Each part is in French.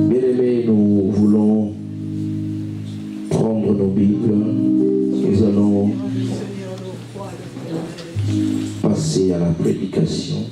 Bien-aimés, nous voulons prendre nos Bibles. Nous allons passer à la prédication.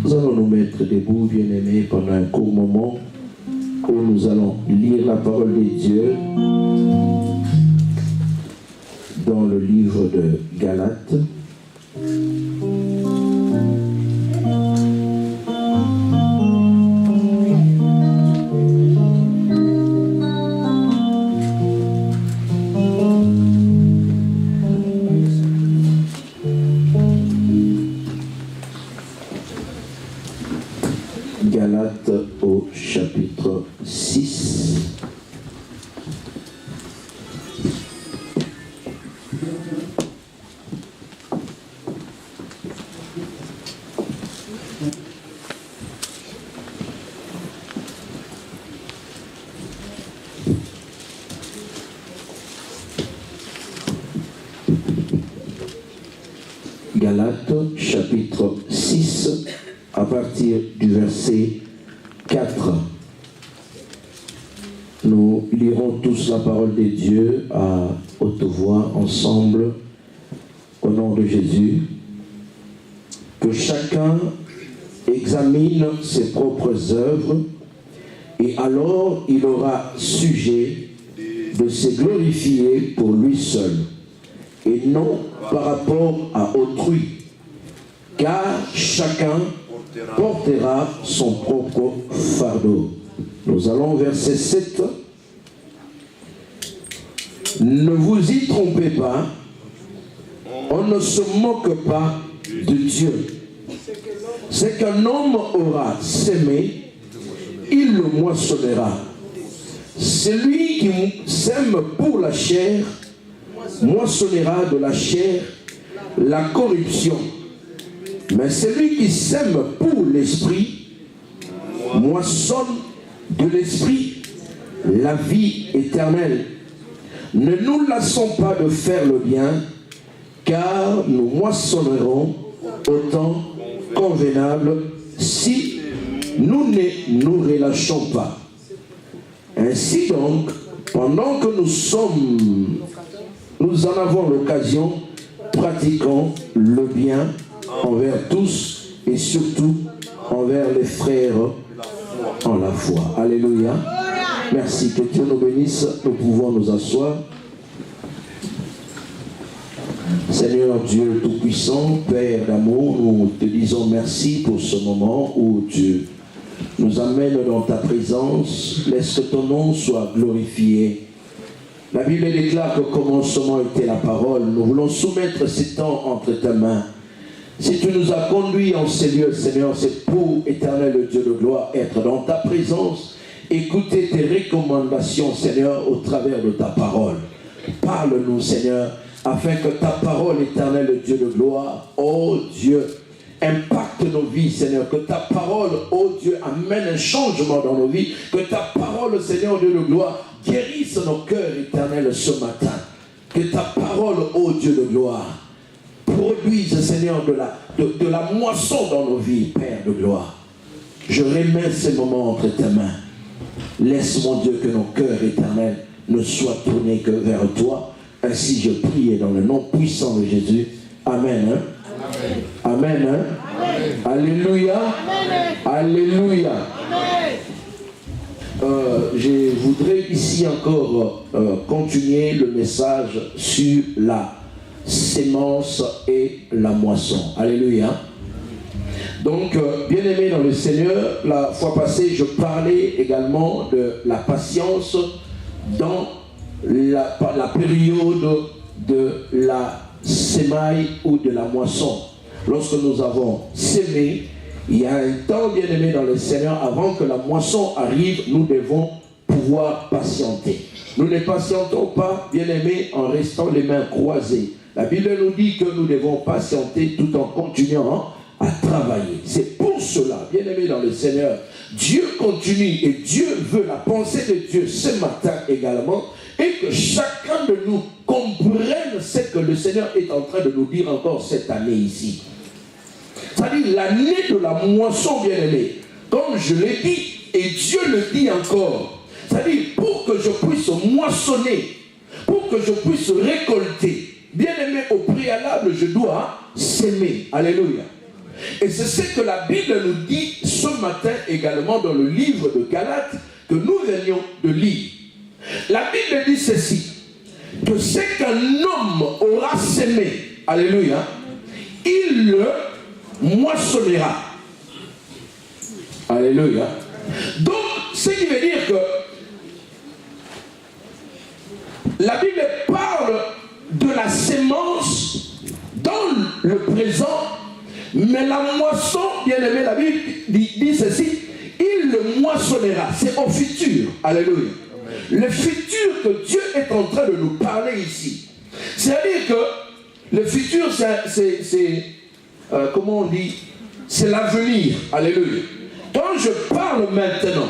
Nous allons nous mettre debout, bien-aimés, pendant un court moment où nous allons lire la parole de Dieu dans le livre de Galates. Galates au chapitre 6. Galates chapitre 6 à partir du verset 4. Nous lirons tous la parole de Dieu à haute voix ensemble au nom de Jésus. Que chacun examine ses propres œuvres et alors il aura sujet de se glorifier pour lui seul et non par rapport à autrui, car chacun portera son propre fardeau. Nous allons au verset 7. Ne vous y trompez pas, on ne se moque pas de Dieu. Ce qu'un homme aura sémé, il le moissonnera. Celui qui sème pour la chair, moissonnera de la chair la corruption. Mais celui qui sème pour l'esprit, moissonne de l'esprit la vie éternelle. Ne nous lassons pas de faire le bien, car nous moissonnerons au temps convenable si nous ne nous relâchons pas. Ainsi donc, pendant que nous en avons l'occasion, pratiquons le bien envers tous et surtout envers les frères en la foi. Alléluia. Merci, que Dieu nous bénisse. Nous pouvons nous asseoir. Seigneur Dieu Tout-Puissant, Père d'amour, nous te disons merci pour ce moment où tu nous amènes dans ta présence. Laisse que ton nom soit glorifié. La Bible déclare que au commencement était la parole. Nous voulons soumettre ces temps entre tes mains. Si tu nous as conduits en ces lieux, Seigneur, c'est pour, éternel Dieu de gloire, être dans ta présence, écouter tes recommandations, Seigneur, au travers de ta parole. Parle-nous, Seigneur, afin que ta parole, éternel Dieu de gloire, ô Dieu, impacte nos vies, Seigneur. Que ta parole, ô Dieu, amène un changement dans nos vies. Que ta parole, Seigneur Dieu de gloire, guérisse nos cœurs, éternels, ce matin. Que ta parole, ô Dieu de gloire, produise, Seigneur, de la moisson dans nos vies, Père de gloire. Je remets ces moments entre tes mains. Laisse, mon Dieu, que nos cœurs éternels ne soient tournés que vers toi. Ainsi je prie dans le nom puissant de Jésus. Amen. Hein? Amen. Amen. Hein? Alléluia. Alléluia. Je voudrais ici encore continuer le message sur la sémence et la moisson. Alléluia. Donc, bien-aimés dans le Seigneur, la fois passée, je parlais également de la patience dans la période de la semaille ou de la moisson. Lorsque nous avons sémé, il y a un temps, bien-aimés dans le Seigneur, avant que la moisson arrive, nous devons pouvoir patienter. Nous ne patientons pas, bien-aimés, en restant les mains croisées. La Bible nous dit que nous devons patienter tout en continuant à travailler. C'est pour cela, bien-aimés dans le Seigneur, Dieu continue et Dieu veut la pensée de Dieu ce matin également, et que chacun de nous comprenne ce que le Seigneur est en train de nous dire encore cette année ici. C'est-à-dire l'année de la moisson, bien-aimé, comme je l'ai dit, et Dieu le dit encore, c'est-à-dire pour que je puisse moissonner, pour que je puisse récolter, bien-aimé, au préalable, je dois s'aimer. Alléluia. Et c'est ce que la Bible nous dit ce matin également dans le livre de Galates que nous venions de lire. La Bible dit ceci, que ce qu'un homme aura sémé, alléluia, il le moissonnera. Alléluia. Donc, ce qui veut dire que la Bible parle de la sémence dans le présent, mais la moisson, bien aimé, la Bible dit ceci, il le moissonnera. C'est au futur. Alléluia. Le futur que Dieu est en train de nous parler ici. C'est-à-dire que le futur, c'est comment on dit, c'est l'avenir. Alléluia. Quand je parle maintenant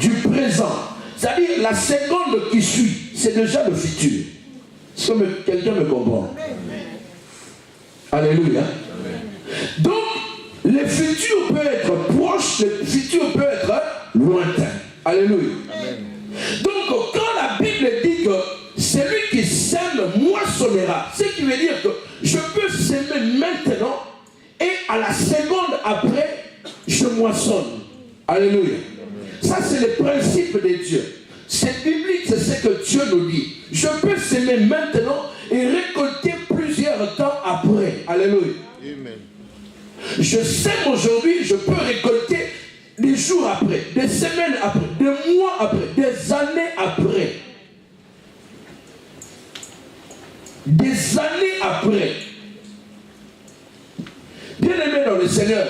du présent, c'est-à-dire la seconde qui suit, c'est déjà le futur. Est-ce que quelqu'un me comprend? Alléluia. Donc, le futur peut être proche, le futur peut être lointain. Alléluia. Donc, quand la Bible dit que celui qui sème moissonnera, ce qui veut dire que je peux s'aimer maintenant et à la seconde après, je moissonne. Alléluia. Ça, c'est le principe de Dieu. C'est biblique, c'est ce que Dieu nous dit. Je peux s'aimer maintenant et récolter plusieurs temps après. Alléluia. Amen. Je sème aujourd'hui, je peux récolter des jours après, des semaines après, des mois après, des années après. Des années après. Bien-aimé dans le Seigneur,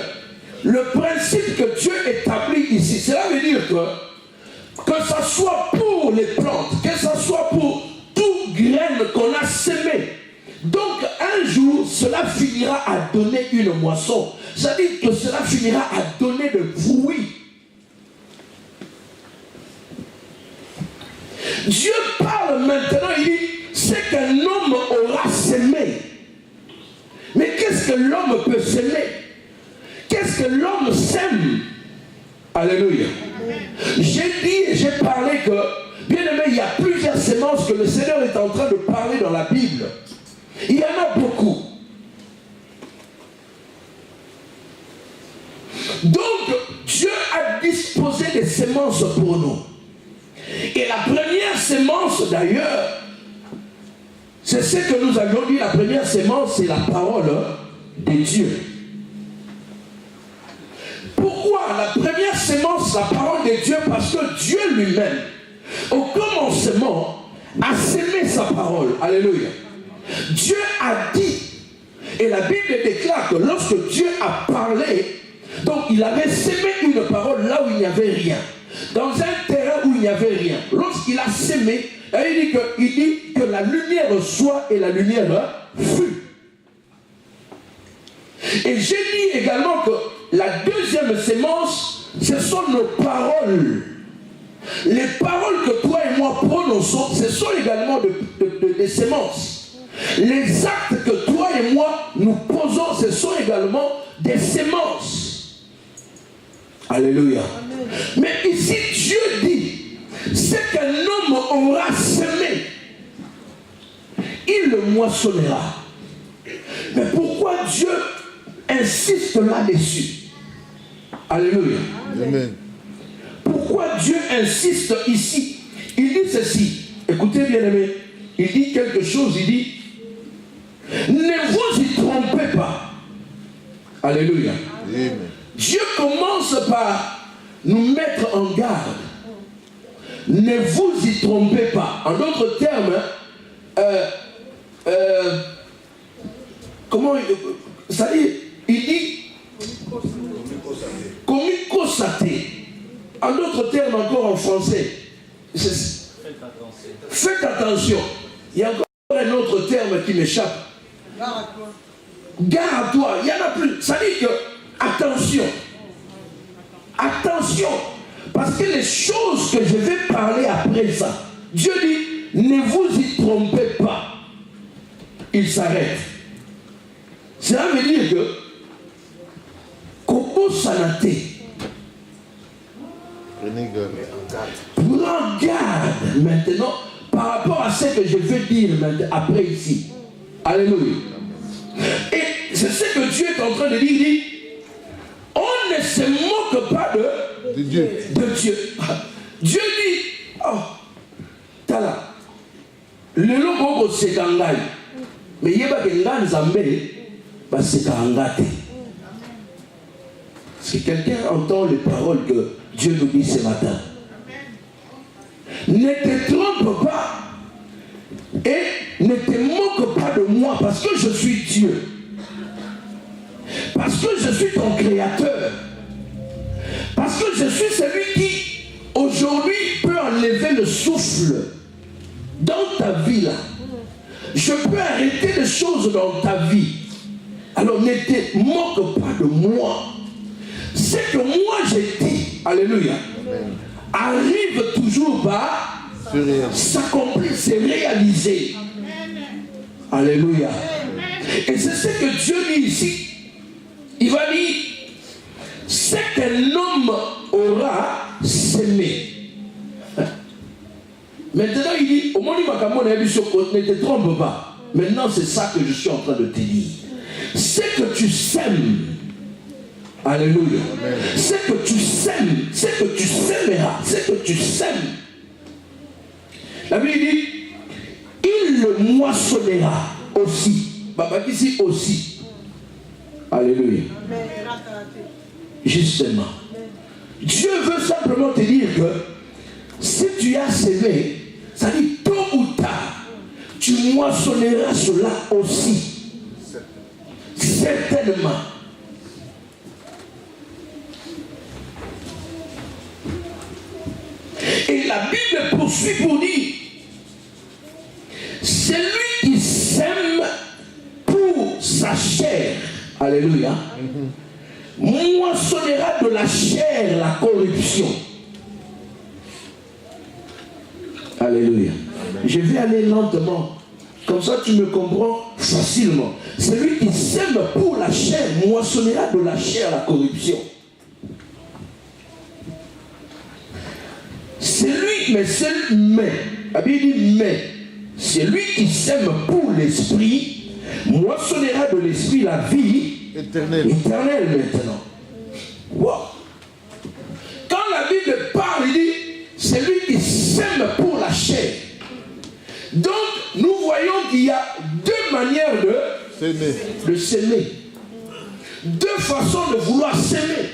le principe que Dieu établit ici, cela veut dire que ce soit pour les plantes, que ce soit pour toute graine qu'on a sémée, donc un jour, cela finira à donner une moisson. C'est-à-dire que cela finira à donner de fruits. Dieu parle maintenant, il dit, c'est qu'un homme aura sémé. Mais qu'est-ce que l'homme peut s'aimer? Qu'est-ce que l'homme sème? Alléluia. J'ai dit, j'ai parlé que, bien aimé, il y a plusieurs semences que le Seigneur est en train de parler dans la Bible. Il y en a beaucoup. Donc, Dieu a disposé des semences pour nous. Et la première sémence, d'ailleurs, c'est ce que nous avions dit, la première sémence, c'est la parole de Dieu. Pourquoi la première sémence, la parole de Dieu? Parce que Dieu lui-même, au commencement, a sémé sa parole. Alléluia. Dieu a dit, et la Bible déclare que lorsque Dieu a parlé, donc il avait sémé une parole là où il n'y avait rien, dans un terrain où il n'y avait rien. Lorsqu'il a sémé, il dit que la lumière soit et la lumière fut. Et j'ai dit également que la deuxième sémence, ce sont nos paroles. Les paroles que toi et moi prononçons, ce sont également des sémences. Les actes que toi et moi nous posons, ce sont également des semences. Alléluia. Amen. Mais ici, Dieu dit, c'est qu'un homme aura semé, il le moissonnera. Mais pourquoi Dieu insiste là-dessus. Alléluia. Amen. Pourquoi Dieu insiste ici? Il dit ceci. Écoutez bien aimé. Il dit quelque chose. Il dit, ne vous y trompez pas. Alléluia. Amen. Dieu commence par nous mettre en garde. Ne vous y trompez pas. En d'autres termes, comment ça dit? Il dit comicosate. En d'autres termes encore en français. Faites attention. Il y a encore un autre terme qui m'échappe. Gare à toi. Il y en a plus. Ça dit que attention. Attention. Parce que les choses que je vais parler après ça, Dieu dit, ne vous y trompez pas. Il s'arrête. Cela veut dire que Kopo Sanate. Prends garde maintenant par rapport à ce que je vais dire maintenant, après ici. Alléluia. Et c'est ce que Dieu est en train de dire. Il dit, on ne se moque pas de Dieu. Dieu dit, oh, tala, le logo c'est kangai, mais il y a pas que l'an zambé, bah c'est kangate. Si quelqu'un entend les paroles que Dieu nous dit ce matin, ne te trompe pas et ne te moque pas de moi parce que je suis Dieu. Parce que je suis ton créateur. Parce que je suis celui qui aujourd'hui peut enlever le souffle dans ta vie là. Je peux arrêter des choses dans ta vie. Alors ne te moque pas de moi. Ce que moi j'ai dit, alléluia, arrive toujours par s'accomplir, se réaliser. Alléluia. Et c'est ce que Dieu dit ici. Il va dire, ce qu'un homme aura semé. Maintenant il dit, au moment où ne te trompe pas. Maintenant c'est ça que je suis en train de te dire. Ce que tu sèmes, alléluia, ce que tu sèmes, ce que tu sèmeras, ce que tu sèmes. La Bible dit, il le moissonnera aussi. Baba ici aussi. Alléluia. Justement. Dieu veut simplement te dire que si tu as semé, ça dit tôt ou tard, tu moissonneras cela aussi. Certainement. Et la Bible poursuit pour dire, celui qui sème pour sa chair, alléluia, moissonnera de la chair la corruption. Alléluia. Je vais aller lentement. Comme ça tu me comprends facilement. Celui qui sème pour la chair moissonnera de la chair la corruption. La Bible dit mais, celui qui sème pour l'esprit moissonnera de l'esprit la vie éternelle maintenant. Wow. Quand la Bible parle, il dit celui qui sème pour la chair. Donc nous voyons qu'il y a deux manières de s'aimer. Deux façons de vouloir s'aimer.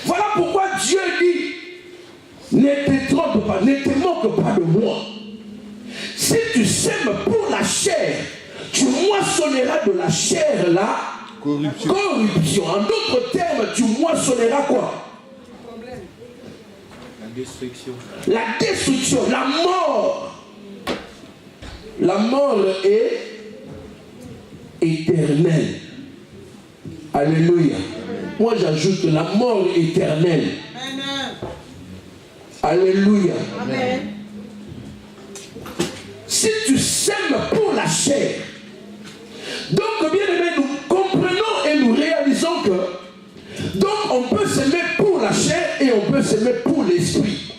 Voilà pourquoi Dieu dit, ne te trompe pas, ne te moque pas de moi. Si tu sèmes pour la chair, tu moissonneras de la chair la corruption. En d'autres termes, tu moissonneras quoi? La destruction, la mort. La mort est éternelle. Alléluia. Moi j'ajoute la mort éternelle. Alléluia. Amen. Si tu sèmes pour la chair, donc bien aimé, nous comprenons et nous réalisons que donc on peut s'aimer pour la chair et on peut s'aimer pour l'esprit.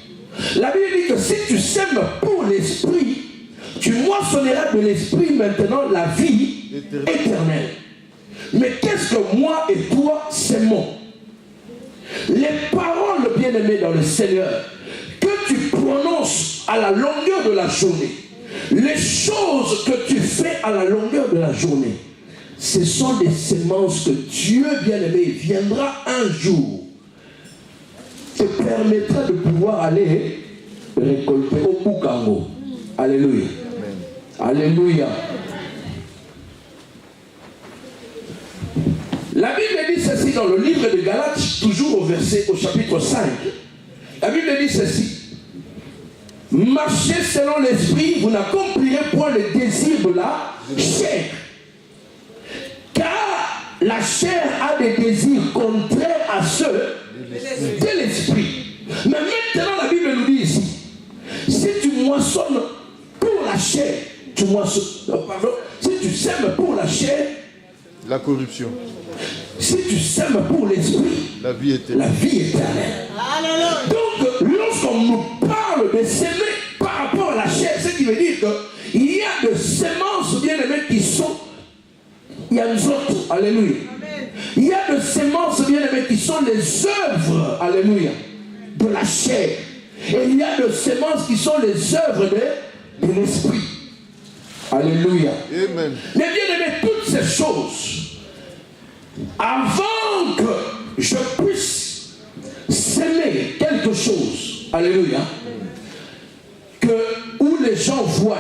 La Bible dit que si tu sèmes pour l'esprit, tu moissonneras de l'esprit maintenant la vie éternelle. Mais qu'est-ce que moi et toi s'aimons? Les paroles, bien-aimés dans le Seigneur, que tu prononces à la longueur de la journée, les choses que tu fais à la longueur de la journée, ce sont des semences que Dieu, bien-aimé, viendra un jour, te permettra de pouvoir aller récolter au Bukango. Alléluia. Alléluia. La Bible dit ceci dans le livre de Galates, toujours au chapitre 5. La Bible dit ceci. Marchez selon l'esprit, vous n'accomplirez point les désirs de la chair. Car la chair a des désirs contraires à ceux de l'esprit. Mais maintenant, la Bible nous dit ici, si tu moissonnes pour la chair, tu moissonnes, pardon, si tu sèmes pour la chair, la corruption. Si tu sèmes pour l'esprit, la vie éternelle. La vie éternelle. Donc, lorsqu'on nous parle de s'aimer par rapport à la chair, ce qui veut dire qu'il y a des semences, bien-aimées, qui sont. Il y a nous autres. Alléluia. Amen. Il y a des semences, bien-aimées, qui sont les œuvres, alléluia, de la chair. Et il y a des semences qui sont les œuvres de l'esprit. Alléluia. Amen. Mais bien-aimés, toutes ces choses, avant que je puisse s'aimer quelque chose, alléluia, où les gens voient,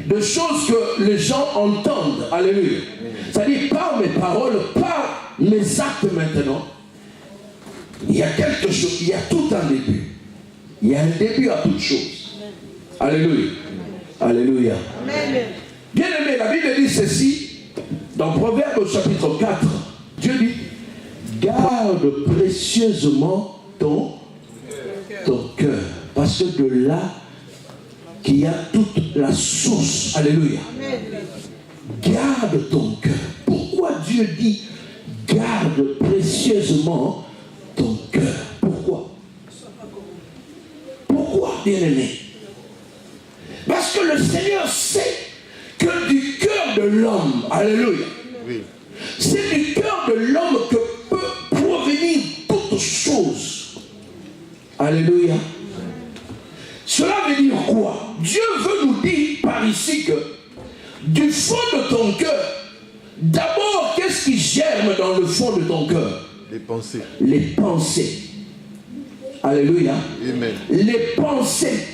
de choses que les gens entendent, alléluia, c'est-à-dire par mes paroles, par mes actes maintenant, il y a quelque chose, il y a tout un début. Il y a un début à toute chose. Alléluia. Alléluia. Bien aimé, la Bible dit ceci dans Proverbe au chapitre 4. Dieu dit, garde précieusement ton cœur. Parce que de là qu'il y a toute la source. Alléluia. Garde ton cœur. Pourquoi Dieu dit, garde précieusement ton cœur? Pourquoi? Pourquoi, bien aimé? Parce que le Seigneur sait que du cœur de l'homme, alléluia, oui, c'est du cœur de l'homme que peut provenir toute chose. Alléluia. Cela veut dire quoi? Dieu veut nous dire par ici que du fond de ton cœur, d'abord, qu'est-ce qui germe dans le fond de ton cœur? Les pensées. Les pensées. Alléluia. Amen. Les pensées.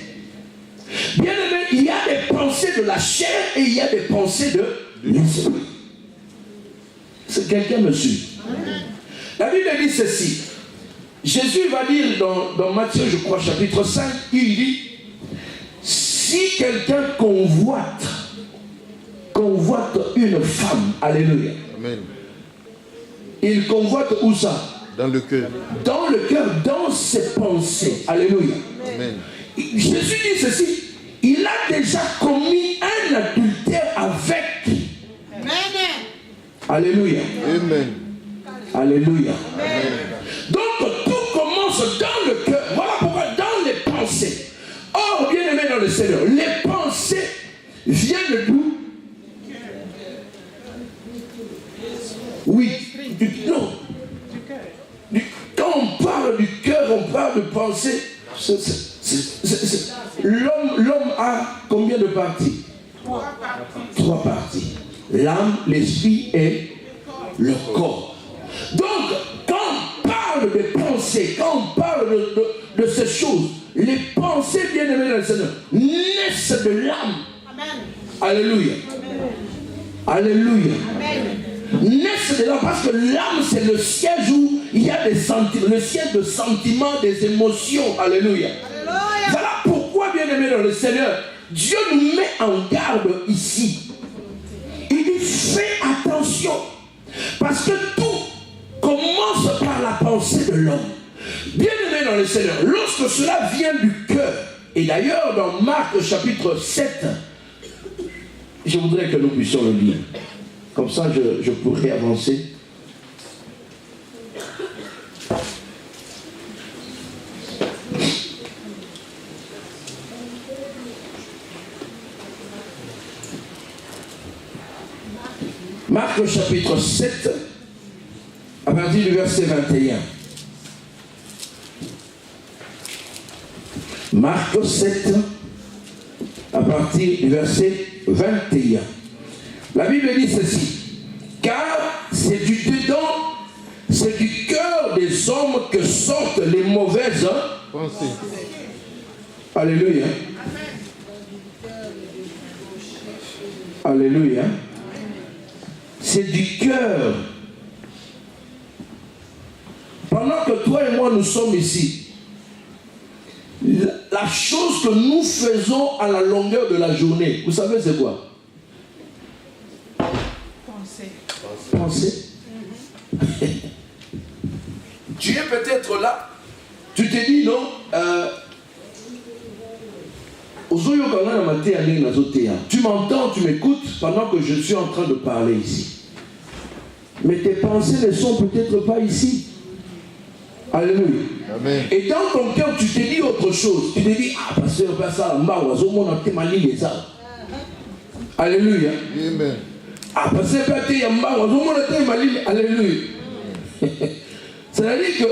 Bien aimé, il y a des pensées de la chair et il y a des pensées de l'esprit. C'est quelqu'un me suit. La Bible dit ceci. Jésus va dire dans Matthieu, je crois, chapitre 5, il dit, si quelqu'un convoite une femme, alléluia. Amen. Il convoite où ça? Dans le cœur. Dans le cœur, dans ses pensées. Alléluia. Amen. Jésus dit ceci, il a déjà commis un adultère avec. Amen. Alléluia. Amen. Alléluia. Amen. Donc tout commence dans le cœur. Voilà pourquoi dans les pensées. Or, bien aimé dans le Seigneur, les pensées viennent d'où? Oui. Non. Quand on parle du cœur, on parle de pensée. L'homme a combien de parties? Trois parties. L'âme, l'esprit et le corps. Donc, quand on parle des pensées, quand on parle de ces choses, les pensées, bien aimées dans le Seigneur, naissent de l'âme. Alléluia. Alléluia. Naissent de l'âme, parce que l'âme, c'est le siège où il y a des sentiments, le siège de sentiments, des émotions. Alléluia. Voilà pourquoi, bien aimé dans le Seigneur, Dieu nous met en garde ici. Il dit, fais attention, parce que tout commence par la pensée de l'homme. Bien aimé dans le Seigneur, lorsque cela vient du cœur, et d'ailleurs dans Marc chapitre 7, je voudrais que nous puissions le lire. Comme ça, je pourrais avancer. Marc chapitre 7, à partir du verset 21. Marc 7, à partir du verset 21. La Bible dit ceci. Car c'est du dedans, c'est du cœur des hommes que sortent les mauvaises pensées. Alléluia. Alléluia. C'est du cœur. Pendant que toi et moi nous sommes ici, la chose que nous faisons à la longueur de la journée, vous savez c'est quoi? Penser. Tu es peut-être là, tu te dis non, tu m'entends, tu m'écoutes pendant que je suis en train de parler ici. Mais tes pensées ne sont peut-être pas ici. Alléluia. Amen. Et dans ton cœur, tu te dis autre chose. Tu te dis, ah, pasteur, pas ça, alléluia. Amen. Ah, pasteur, pas alléluia. C'est-à-dire que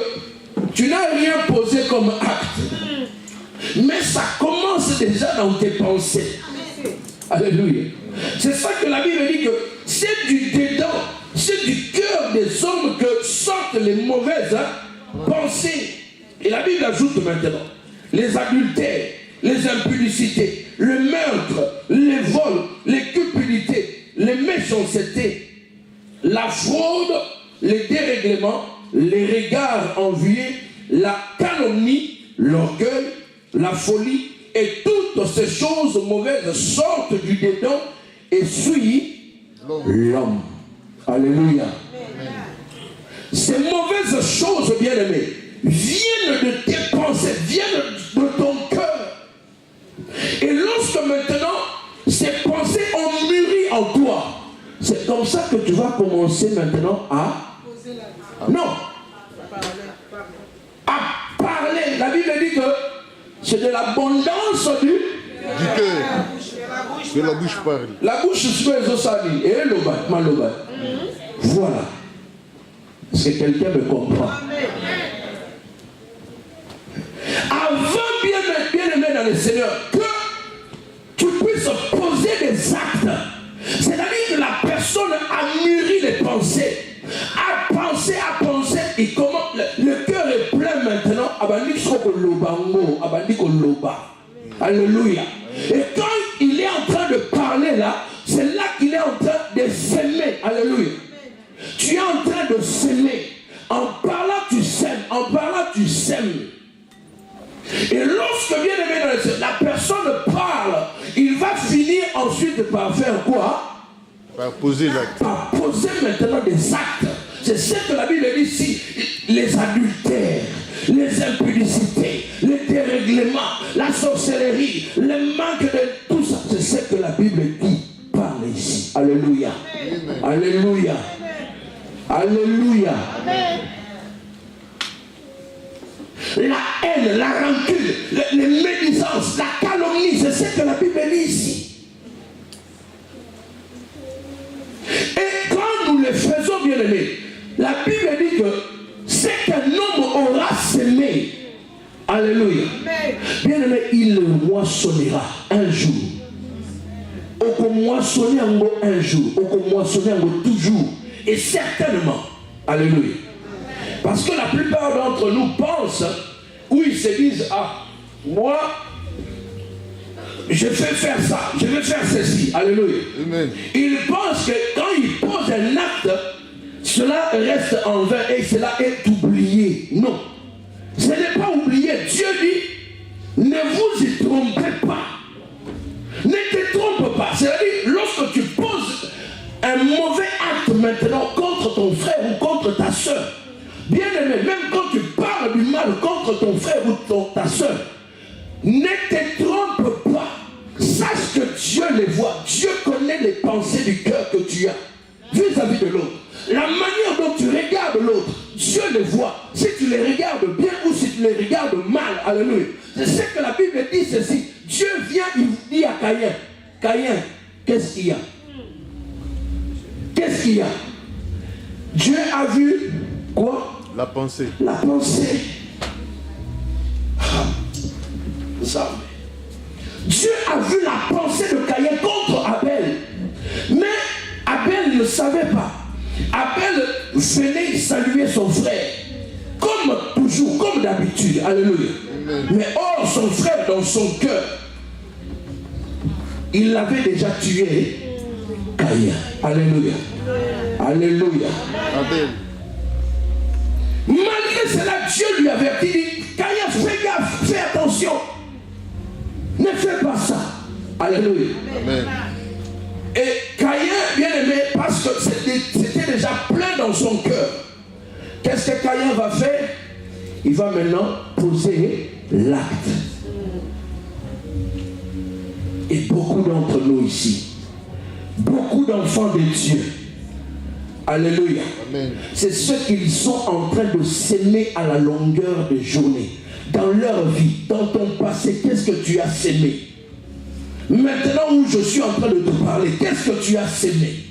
tu n'as rien posé comme acte. Mais ça commence déjà dans tes pensées. Alléluia. C'est ça que la Bible dit que c'est du dedans, c'est du cœur des hommes que sortent les mauvaises pensées. Et la Bible ajoute maintenant les adultères, les impudicités, le meurtre, les vols, les cupidités, les méchancetés, la fraude, les dérèglements, les regards envieux, la calomnie, l'orgueil, la folie et toutes ces choses mauvaises sortent du dedans et suivent l'homme. Alléluia. Ces mauvaises choses, bien-aimés, viennent de tes pensées, viennent de ton cœur. Et lorsque maintenant ces pensées ont mûri en toi, c'est comme ça que tu vas commencer maintenant à parler. La Bible dit que c'est de l'abondance du cœur. Que la bouche parle. La bouche se fait osani et maloba. Voilà. Est-ce que quelqu'un me comprend? Avant bien aimé dans le Seigneur, que tu puisses poser des actes. C'est-à-dire que la personne a mûri les pensées. A pensé, et comment le cœur est plein maintenant. Alléluia. Et quand il est en train de parler là, c'est là qu'il est en train de s'aimer. Alléluia. Tu es en train de s'aimer. En parlant, tu sèmes. En parlant, tu sèmes. Et lorsque bien aimé la personne parle, il va finir ensuite par faire quoi? Par poser l'acte. Par poser maintenant des actes. C'est ce que la Bible dit ici. Les adultères, les impudicités, les dérèglements, la sorcellerie, le manque de tout ça. C'est ce que la Bible dit. Parle ici. Alléluia. Amen. Alléluia. Amen. Alléluia. Amen. La haine, la rancune, les médisances, la calomnie, c'est ce que la Bible dit ici. Et quand nous le faisons, bien aimé, la Bible dit que c'est qu'un homme aura semé. Alléluia. Bien aimé, il le moissonnera un jour. Au moissonner un jour, au moissonner toujours. Et certainement, alléluia. Parce que la plupart d'entre nous pensent, ou ils se disent, ah, moi, je vais faire ça, je vais faire ceci. Alléluia. Amen. Ils pensent que quand ils posent un acte, cela reste en vain et cela est oublié. Non. Ce n'est pas oublié. Dieu dit, ne vous y trompez pas. Ne te trompe pas. C'est-à-dire, lorsque tu poses un mauvais acte maintenant contre ton frère ou contre ta soeur, bien aimé, même quand tu parles du mal contre ton frère ou ta soeur, ne te trompe pas. Sache que Dieu les voit. Dieu connaît les pensées du cœur que tu as vis-à-vis de l'autre. La manière dont tu regardes l'autre, Dieu les voit. Si tu les regardes bien ou si tu les regardes mal, alléluia. C'est ce que la Bible dit ceci. Dieu vient, il dit à Caïn, Caïn, qu'est-ce qu'il y a? Qu'est-ce qu'il y a? Dieu a vu quoi? La pensée. La pensée. Dieu a vu la pensée de Caïn contre Abel. Mais Abel ne savait pas. Abel venait saluer son frère. Comme toujours, comme d'habitude. Alléluia. Mais or, son frère, dans son cœur, il l'avait déjà tué. Caïn. Alléluia. Alléluia. Abel. Malgré cela, Dieu lui avait dit, Caïn, fais gaffe, fais attention. Ne fais pas ça. Alléluia. Amen. Et Caïn, bien aimé, parce que c'était déjà plein dans son cœur. Qu'est-ce que Caïn va faire? Il va maintenant poser l'acte. Et beaucoup d'entre nous ici, beaucoup d'enfants de Dieu, alléluia, Amen. c'est ceux qu'ils sont en train de s'aimer à la longueur de journée. Dans leur vie, dans ton passé, qu'est-ce que tu as sémé? Maintenant où je suis en train de te parler, qu'est-ce que tu as sémé?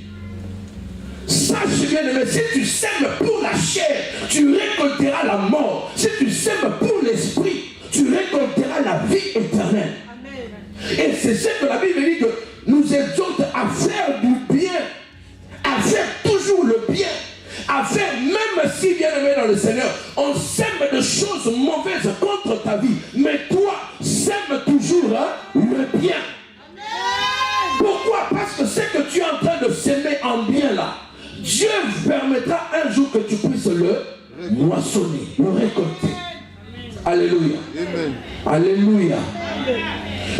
Sache bien aimé, si tu sèmes pour la chair, tu récolteras la mort. Si tu sèmes pour l'esprit, tu récolteras la vie éternelle. Amen. Et c'est ce que la Bible dit, que nous exhorte à faire du bien, à faire toujours le bien, à faire, même si bien aimé dans le Seigneur, on sème de choses mauvaises contre ta vie, mais toi, sème toujours le bien. Amen. Pourquoi? Parce que ce que tu es en train de s'aimer en bien là, Dieu permettra un jour que tu puisses le moissonner, le récolter. Alléluia. Amen. Alléluia.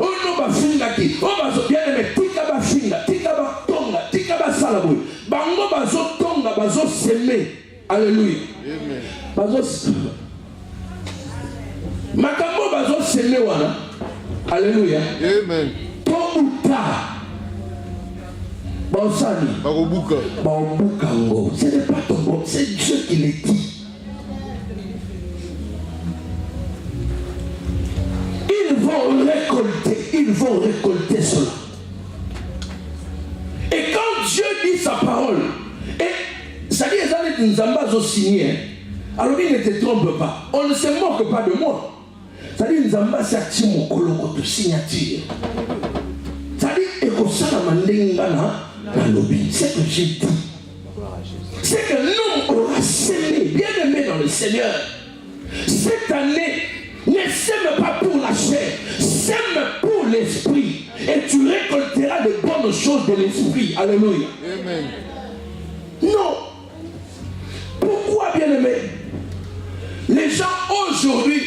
Oh non, bah finga qui, oh bah bien aimé, tika ba finga, tika ba tonga, tika ba salaboui, bango bazo tonga, bazo s'aimer. Alléluia. Amen. Bazo makambo bazo s'aimer wana. Alléluia. Amen. Tôt ou tard. Bonsani. Barobuka. Barobukango. Ce n'est pas ton bon, c'est Dieu qui le dit. Ils vont récolter cela. Et quand Dieu dit sa parole, et ça dit les années de Nzamba ont signé, alors il ne te trompe pas. On ne se moque pas de moi. Ça dit Nzamba c'est actif mon colloque de signature. Ça dit Ekosala Mandengana dans lobby. C'est que j'ai dit. C'est que l'homme aura sémé, bien aimé dans le Seigneur. Cette année, ne sème pas pour la chair, sème pour l'esprit. Et tu récolteras de bonnes choses de l'esprit. Alléluia. Amen. Non. Pourquoi, bien aimé? Les gens aujourd'hui,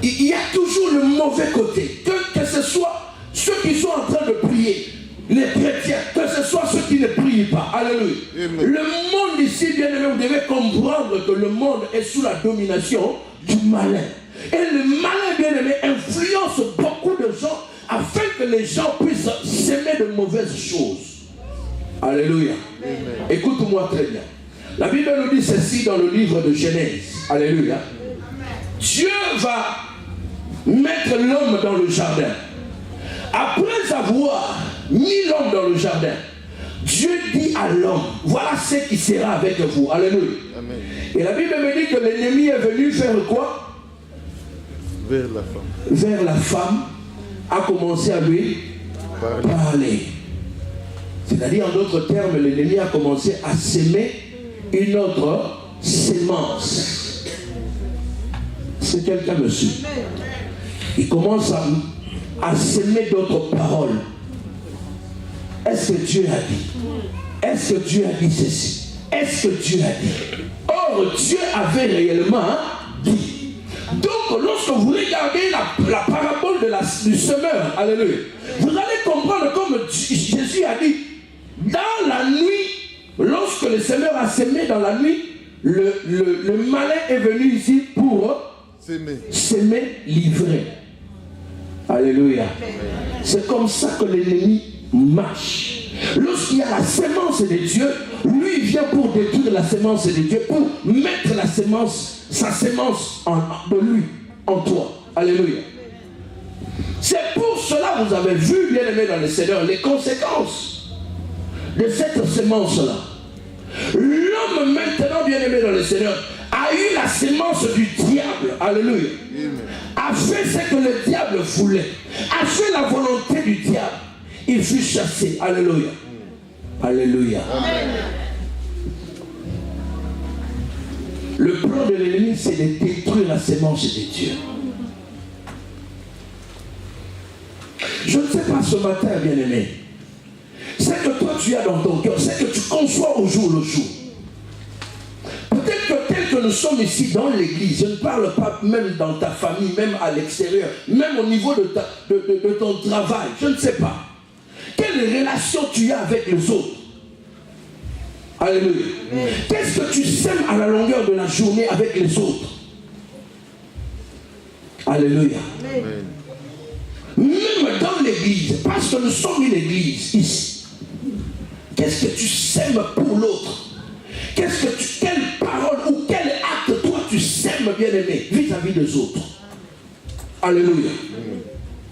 il y a toujours le mauvais côté. Que ce soit ceux qui sont en train de prier, les chrétiens, que ce soit ceux qui ne prient pas. Alléluia. Amen. Le monde ici, bien aimé, vous devez comprendre que le monde est sous la domination du malin. Et le malin, bien aimé, influence beaucoup de gens afin que les gens puissent s'aimer de mauvaises choses. Alléluia. Amen. Écoute-moi très bien. La Bible nous dit ceci dans le livre de Genèse. Alléluia. Dieu va mettre l'homme dans le jardin. Après avoir mis l'homme dans le jardin, Dieu dit à l'homme, voilà ce qui sera avec vous. Alléluia. Amen. Et la Bible me dit que l'ennemi est venu faire quoi? Vers la femme. Vers la femme, a commencé à lui parler. C'est-à-dire, en d'autres termes, l'ennemi a commencé à s'aimer une autre sémence. C'est quelqu'un me suit. Il commence à s'aimer d'autres paroles. Est-ce que Dieu a dit? Est-ce que Dieu a dit ceci? Est-ce que Dieu a dit? Or, Dieu avait réellement dit. Donc, lorsque vous regardez la parabole du semeur, alléluia, vous allez comprendre comme Jésus a dit, dans la nuit, lorsque le semeur a semé dans la nuit, le malin est venu ici pour s'aimer livré. Alléluia. C'est comme ça que l'ennemi marche. Lorsqu'il y a la sémence de Dieu, lui il vient pour détruire la sémence de Dieu, pour mettre la sémence, sa sémence de lui, en toi. Alléluia. C'est pour cela, vous avez vu, bien aimé dans le Seigneur, les conséquences de cette semence-là. L'homme maintenant, bien aimé dans le Seigneur, a eu la semence du diable. Alléluia. A fait ce que le diable voulait. A fait la volonté du diable. Il fut chassé. Alléluia. Alléluia. Amen. Le plan de l'ennemi, c'est de détruire la semence de Dieu. Je ne sais pas ce matin, bien-aimé, ce que toi tu as dans ton cœur, ce que tu conçois au jour le jour. Peut-être que tel que nous sommes ici dans l'église, je ne parle pas même dans ta famille, même à l'extérieur, même au niveau de ton travail, je ne sais pas. Quelle relation tu as avec les autres? Alléluia. Qu'est-ce que tu sèmes à la longueur de la journée avec les autres? Alléluia. Amen. Même dans l'église, parce que nous sommes une église ici, qu'est-ce que tu sèmes pour l'autre? Quelle parole ou quel acte toi tu sèmes, bien-aimé, vis-à-vis des autres? Alléluia.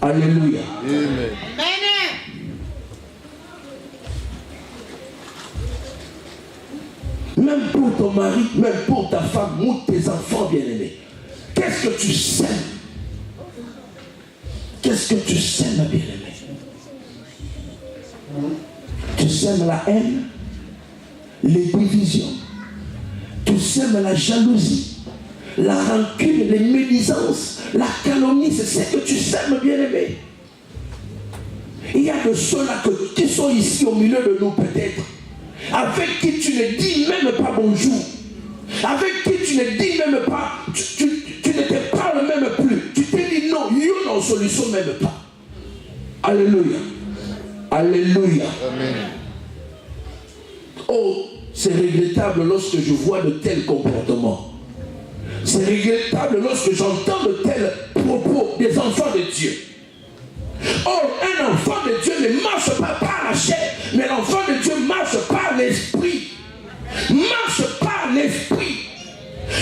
Alléluia. Amen. Même pour ton mari, même pour ta femme ou tes enfants, bien-aimés, qu'est-ce que tu sèmes? Qu'est-ce que tu sèmes, bien-aimé? Tu sèmes la haine, les divisions, tu sèmes la jalousie, la rancune, les médisances, la calomnie, c'est ce que tu sèmes, bien-aimé. Il y a de ceux-là qui sont ici au milieu de nous peut-être, avec qui tu ne dis même pas bonjour, avec qui tu ne dis même pas, tu ne te parles même plus, tu te dis non, il y a une solution même pas. Alléluia. Alléluia. Amen. Oh, c'est regrettable lorsque je vois de tels comportements. C'est regrettable lorsque j'entends de tels propos des enfants de Dieu. Oh, un enfant de Dieu ne marche pas par la chair, mais l'enfant de Dieu marche par l'esprit. Marche par l'esprit.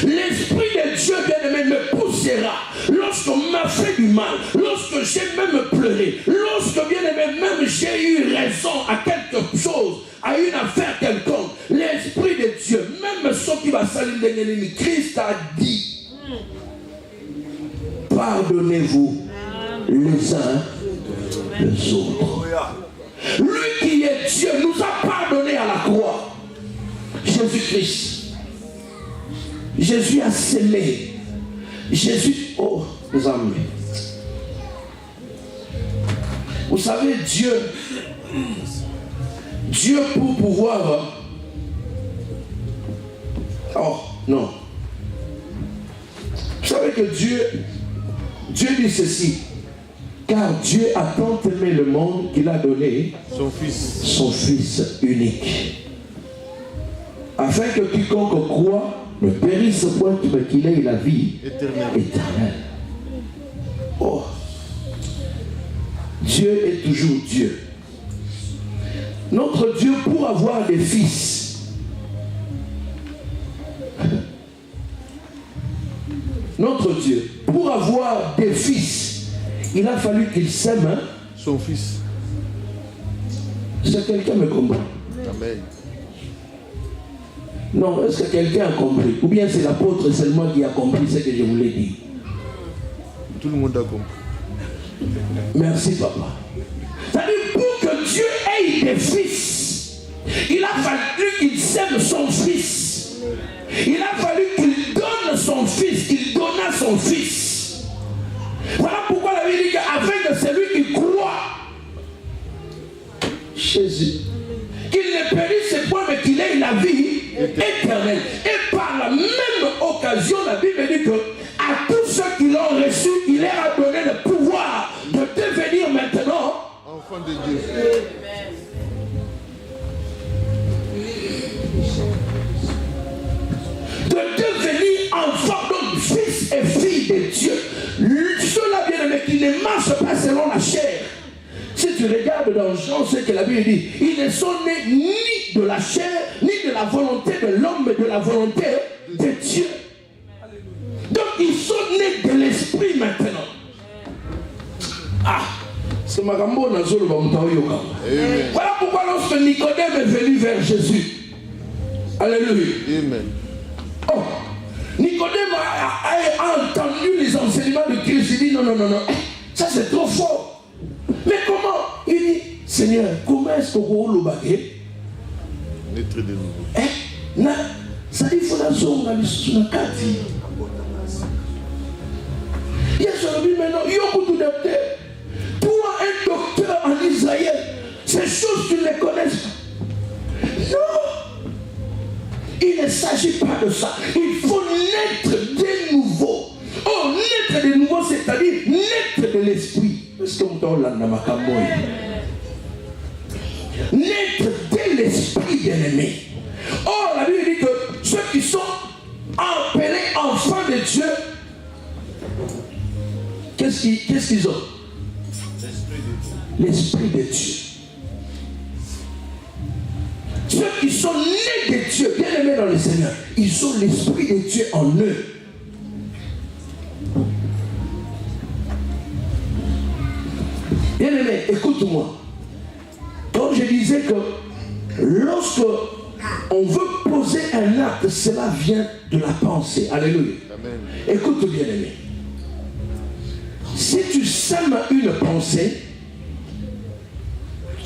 L'esprit de Dieu, bien-aimé, me poussera lorsqu'on m'a fait du mal, lorsque j'ai même pleuré, lorsque, bien-aimé, même j'ai eu raison à quelque chose, à une affaire quelconque. L'esprit de Dieu, même ce qui va salir de l'ennemi, Christ a dit, pardonnez-vous les uns les autres. Lui qui est Dieu nous a pardonné à la croix. Jésus-Christ. Jésus a sémé. Jésus, oh, mes amis. Vous savez, Dieu pour pouvoir... Oh, non. Vous savez que Dieu dit ceci. Car Dieu a tant aimé le monde qu'il a donné son Fils unique. Afin que quiconque croit ne périsse point, mais qu'il ait la vie éternelle. Oh, Dieu est toujours Dieu. Notre Dieu, pour avoir des fils, notre Dieu, pour avoir des fils, il a fallu qu'il sème son fils. Est-ce que quelqu'un me comprend? Amen. Non, est-ce que quelqu'un a compris? Ou bien c'est l'apôtre seulement qui a compris ce que je voulais dire? Tout le monde a compris. Merci, papa. C'est-à-dire, pour que Dieu ait des fils, il a fallu qu'il sème son fils. Il a fallu qu'il donne son fils, qu'il donna son fils. Voilà pourquoi la Bible dit qu'avec celui qui croit Jésus, qu'il ne périsse point, mais qu'il ait la vie éternelle. Et par la même occasion, la Bible dit que à tous ceux qui l'ont reçu, il leur a donné le pouvoir de devenir maintenant enfants de Dieu. De devenir enfants, donc fils et filles de Dieu. Ceux-là, bien-aimés, qui ne marchent pas selon la chair. Si tu regardes dans Jean, ce que la Bible dit, ils ne sont nés ni de la chair, ni de la volonté de l'homme, mais de la volonté de Dieu. Donc ils sont nés de l'esprit maintenant. Ah, que Marambo n'a pas le voilà pourquoi lorsque Nicodème est venu vers Jésus, alléluia. Amen. Oh, Nicodème a entendu les enseignements de Christ. Il dit non, ça c'est trop fort. Mais comment? Il dit, Seigneur, comment est-ce qu'on va le baguer? Naître de nouveau. Ça dit, il faut la zone dans le cadre. Il y a ce qui maintenant, il y a beaucoup de docteurs. Toi, un docteur en Israël, ces choses, tu ne les connais pas. Non. Il ne s'agit pas de ça. Il faut naître de nouveau. Oh, naître de nouveau, c'est-à-dire naître de l'esprit. Est-ce que vous avez la naître de l'esprit, bien-aimé. Or, la Bible dit que ceux qui sont appelés enfants de Dieu, qu'est-ce qu'ils ont? L'esprit de Dieu. Ceux qui sont nés de Dieu, bien aimés dans le Seigneur, ils ont l'esprit de Dieu en eux. Bien aimé, écoute-moi. Comme je disais que lorsque on veut poser un acte, cela vient de la pensée. Alléluia. Amen. Écoute bien aimé. Si tu sèmes une pensée,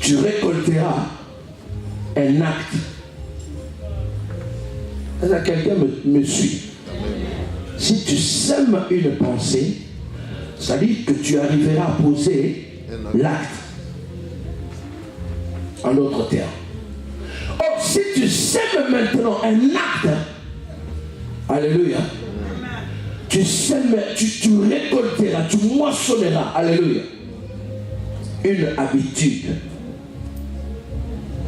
tu récolteras un acte. Est-ce que quelqu'un me suit? Si tu sèmes une pensée, ça dit que tu arriveras à poser l'acte. En d'autres termes. Or, si tu sèmes maintenant un acte, alléluia, tu sèmes, tu récolteras, tu moissonneras, alléluia, une habitude.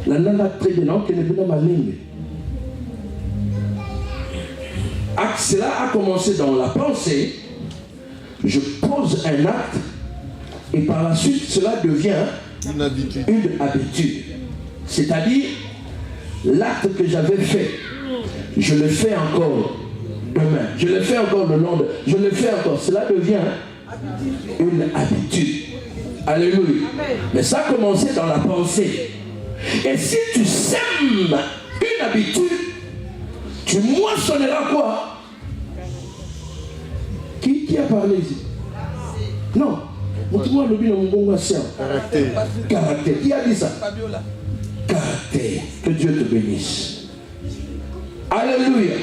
La nana très bien, qui n'est pas dans ma ligne. Cela a commencé dans la pensée. Je pose un acte et par la suite, cela devient une habitude. C'est-à-dire, l'acte que j'avais fait, je le fais encore demain, je le fais encore le lendemain, je le fais encore. Cela devient une habitude. Alléluia. Mais ça a commencé dans la pensée. Et si tu sèmes une habitude, tu moissonneras quoi? Qui a parlé ici? Non. Caractère. Caractère. Qui a dit ça? Caractère. Que Dieu te bénisse. Alléluia.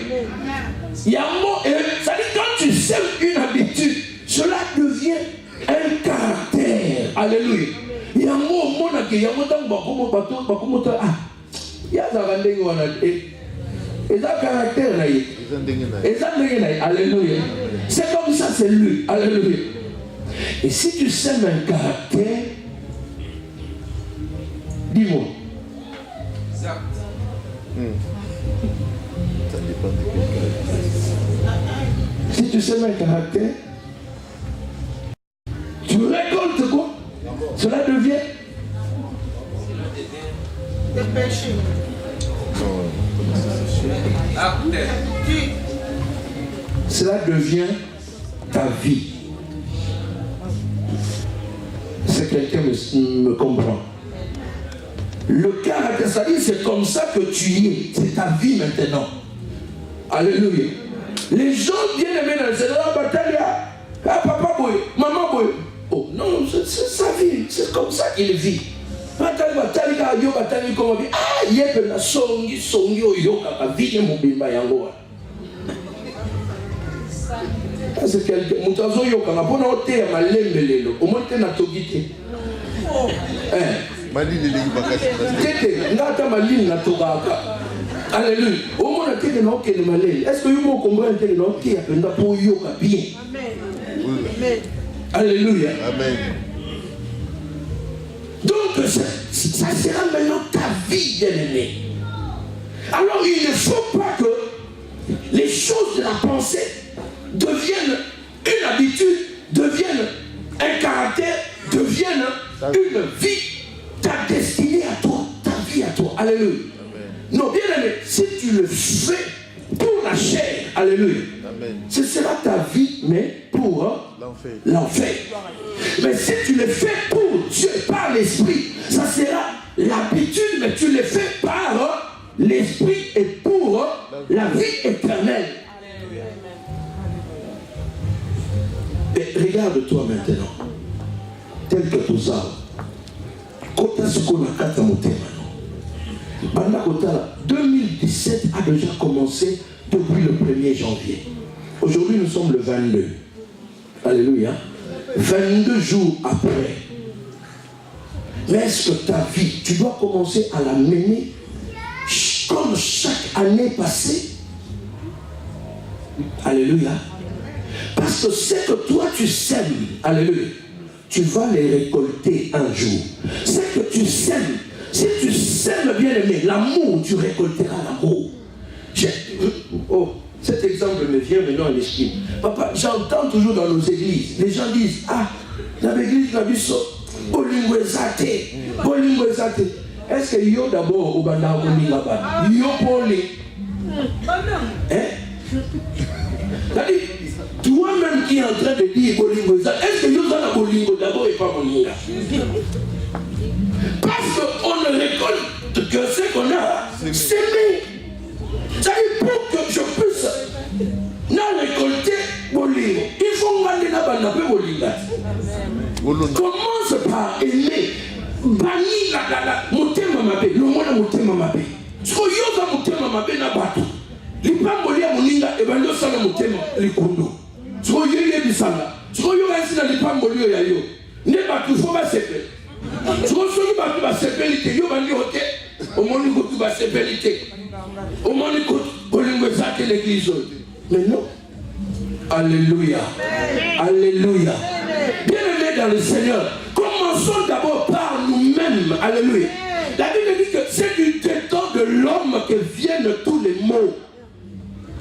Il y a un mot, ça dit quand tu sèmes une habitude, cela devient un caractère. Alléluia. Il y a un mot, il y a un mot, il y a un caractère. Alléluia. C'est comme ça, c'est lui. Alléluia. Et si tu sèmes un caractère, dis-moi. Ça dépend de quel caractère. Si tu sèmes un caractère, tu récoltes quoi? Cela devient des péchés. Cela devient ta vie. C'est quelqu'un me comprend. Le caractère, ça dit c'est comme ça que tu es. C'est ta vie maintenant. Alléluia. Les gens bien aimés dans le Seigneur, ah papa boy, maman boy. Oh non, c'est sa vie. C'est comme ça qu'il vit. Ah, yepena songi oyoka kavine mobimba yango. C'est quelqu'un, mutazo yoka na pona oteya malembelelo, omonte na togite. Malini lingi bakasi. Tete, ngata malini na togaka. Alléluia. Omona tete na okene maleli. Est-ce que vous comprenez tete na oteya penda po yoka bien? Amen. Alléluia. Amen. Donc, ça sera maintenant ta vie, bien-aimée. Alors, il ne faut pas que les choses de la pensée deviennent une habitude, deviennent un caractère, deviennent une vie, ta destinée à toi, ta vie à toi. Alléluia. Amen. Non, bien-aimé, si tu le fais pour la chair, alléluia, amen, ce sera ta vie, mais pour l'enfer. Mais si tu le fais pour Dieu, par l'esprit. Ça sera l'habitude, mais tu le fais par l'esprit et pour la vie éternelle. Et regarde-toi maintenant, tel que tout ça. Quand ce qu'on a quatre montées maintenant. 2017 a déjà commencé depuis le 1er janvier. Aujourd'hui, nous sommes le 22. Alléluia. 22 jours après. Mais est-ce que ta vie, tu dois commencer à la mener comme chaque année passée? Alléluia. Parce que c'est que toi tu sèmes, alléluia, tu vas les récolter un jour. C'est que tu sèmes. Si tu sèmes, bien aimé, l'amour, tu récolteras l'amour. Oh, cet exemple me vient maintenant à l'esprit. Papa, j'entends toujours dans nos églises, les gens disent, ah, dans l'église, la vie Bolingwezate. Est-ce que yo d'abord au banda Bolingaba? Yo poli. Hein? Toi-même qui es en train de dire Bolingwezate, est-ce que yo dans la Bolingo d'abord et pas Bolinga? Parce qu'on ne récolte que ce qu'on a semé. C'est-à-dire pour que je puisse récolter Bolingo, il faut m'aller là-bas n'a Bolinga. Commence par aimer. Bani la motema mabe, le mwana motema mabe. So yoza motema mabe na bato. Lipamboli ya muninga ebando sana motema likondo. So yeye bisanga. So yo asina lipamboli ya yo. Ne bato fo ba sepe. So so bato ba sepelite yo bandi hote. Omoni ko tu ba sepelite. Omoni ko bolingo zake l'église. Mais non. Alléluia. Alléluia. Bien-aimés dans le Seigneur, commençons d'abord par nous-mêmes. Alléluia. La Bible dit que c'est du dedans de l'homme que viennent tous les maux.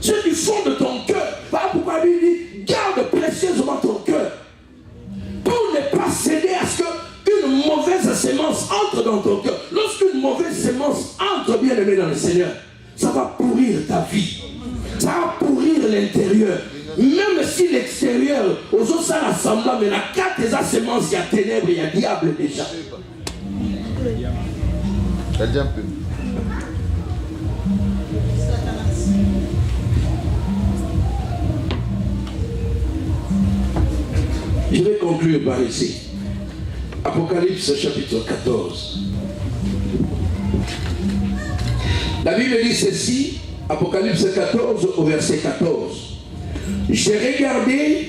C'est du fond de ton cœur. Voilà pourquoi la Bible dit, garde précieusement ton cœur. Pour ne pas céder à ce qu'une mauvaise sémence entre dans ton cœur. Lorsqu'une mauvaise sémence entre, bien-aimé dans le Seigneur, ça va pourrir ta vie. Ça va pourrir l'intérieur. Même si l'extérieur, aux autres ça rassemble, mais la carte des assemences, il y a ténèbres, il y a diable déjà. Je vais conclure par ici. Apocalypse chapitre 14. La Bible dit ceci, Apocalypse 14 au verset 14. J'ai regardé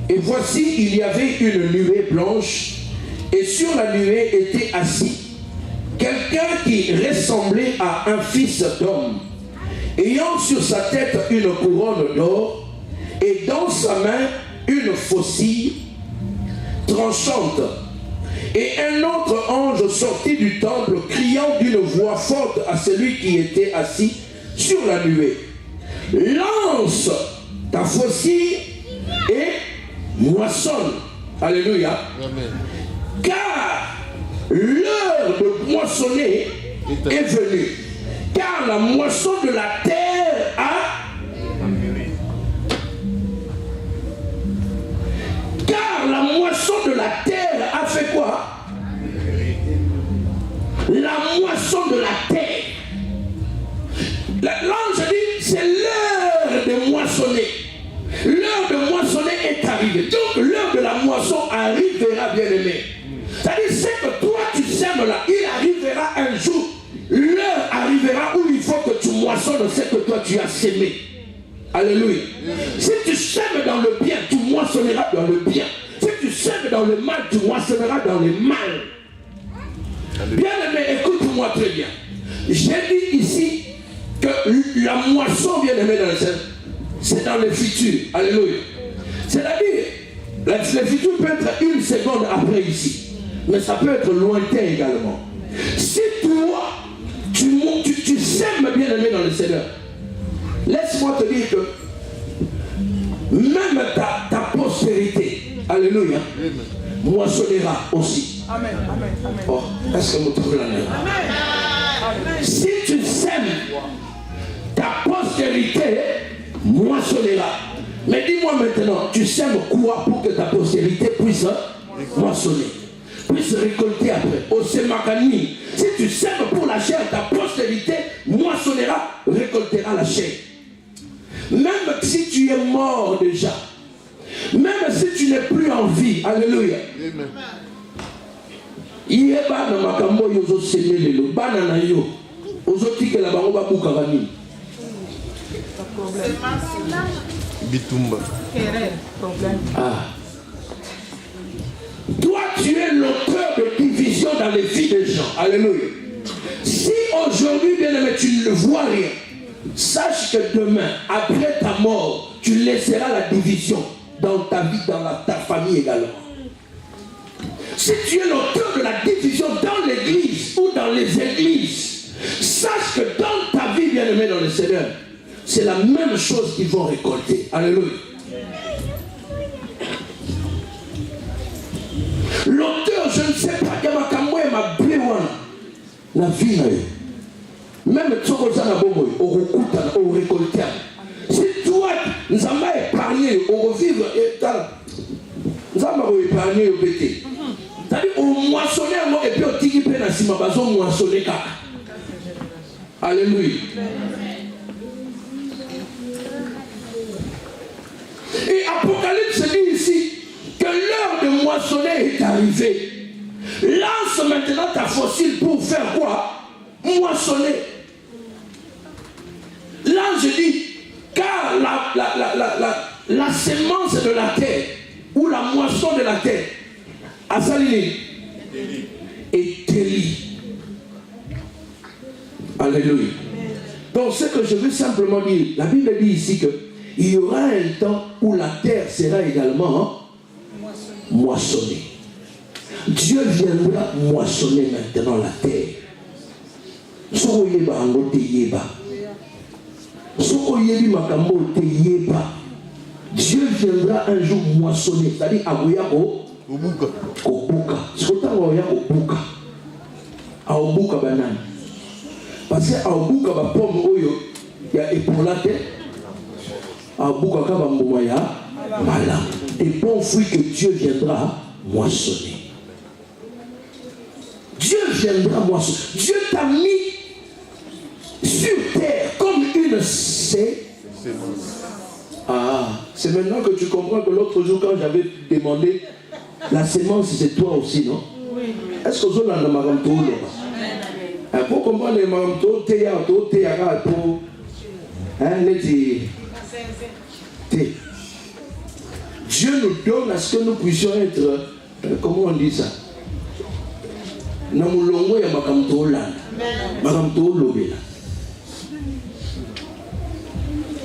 et voici il y avait une nuée blanche et sur la nuée était assis quelqu'un qui ressemblait à un fils d'homme, ayant sur sa tête une couronne d'or et dans sa main une faucille tranchante. Et un autre ange sortit du temple criant d'une voix forte à celui qui était assis sur la nuée: lance ta faucille et moissonne. Alléluia. Amen. Car l'heure de moissonner est venue. Car la moisson de la terre a... Car la moisson de la terre a fait quoi? La moisson de la terre. L'ange dit, c'est l'heure de moissonner. L'heure de moissonner est arrivée. Donc l'heure de la moisson arrivera, bien aimé. C'est-à-dire, c'est que toi tu sèmes là, il arrivera un jour. L'heure arrivera où il faut que tu moissonnes ce que toi tu as sémé. Alléluia. Si tu sèmes dans le bien, tu moissonneras dans le bien. Si tu sèmes dans le mal, tu moissonneras dans le mal. Bien aimé, écoute-moi très bien. J'ai dit ici que la moisson, bien aimé dans le ciel, c'est dans le futur. Alléluia. C'est-à-dire, le futur peut être une seconde après ici. Mais ça peut être lointain également. Si toi, tu sèmes, bien aimé dans le Seigneur, laisse-moi te dire que même ta postérité, alléluia, moissonnera aussi. Amen. Amen. Amen. Oh, est-ce que vous trouvez la main? Amen. Si tu sèmes, ta postérité moissonnera. Mais dis-moi maintenant, tu sèmes quoi pour que ta postérité puisse moissonner? puisses récolter après. Au Semakani, si tu sèmes pour la chair, ta postérité moissonnera, récoltera la chair. Même si tu es mort déjà, même si tu n'es plus en vie, alléluia. Yeba na makambo yozo semelelo, bana na yo, ozotika la bango babuka bani. Bitumba. Ah. Toi, tu es l'auteur de division dans les vies des gens. Alléluia. Si aujourd'hui, bien-aimé, tu ne vois rien, sache que demain, après ta mort, tu laisseras la division dans ta vie, dans ta famille également. Si tu es l'auteur de la division dans l'église ou dans les églises, sache que dans ta vie, bien-aimé dans le Seigneur, c'est la même chose qu'ils vont récolter. Alléluia. L'auteur, je ne sais pas, il y a ma la vie. Même au récolter. Si toi, nous avons épargné, au revivre, nous avons épargné au pété. C'est-à-dire, au moissonner, et puis au tiki peine à Sima, au moissonner. Alléluia. Et Apocalypse dit ici que l'heure de moissonner est arrivée. Lance maintenant ta fossile pour faire quoi? Moissonner. L'ange dit, car la sémence de la terre, ou la moisson de la terre, a sali est terri. Alléluia. Donc ce que je veux simplement dire, la Bible dit ici qu'il y aura un temps où la terre sera également moissonnée. Dieu viendra moissonner maintenant la terre. Dieu viendra un jour moissonner, c'est-à-dire Agouyako Obuka. C'est autant Obuka. Aobuka banane. Parce que Aobuka ba pomme oyo ya épolate. Aobuka ka ba mboma ya mala. Des bons fruits que Dieu viendra moissonner. Dieu viendra moissonner. Dieu t'a mis sur terre comme une sémence. Ah, c'est maintenant que tu comprends que l'autre jour quand j'avais demandé la sémence, c'est toi aussi, non? Oui. Est-ce que vous avez un maramto? Pour comprendre les maramto, Dieu nous donne à ce que nous puissions être, comment on dit ça? Namulongo ya makamto la. Makamto lobela.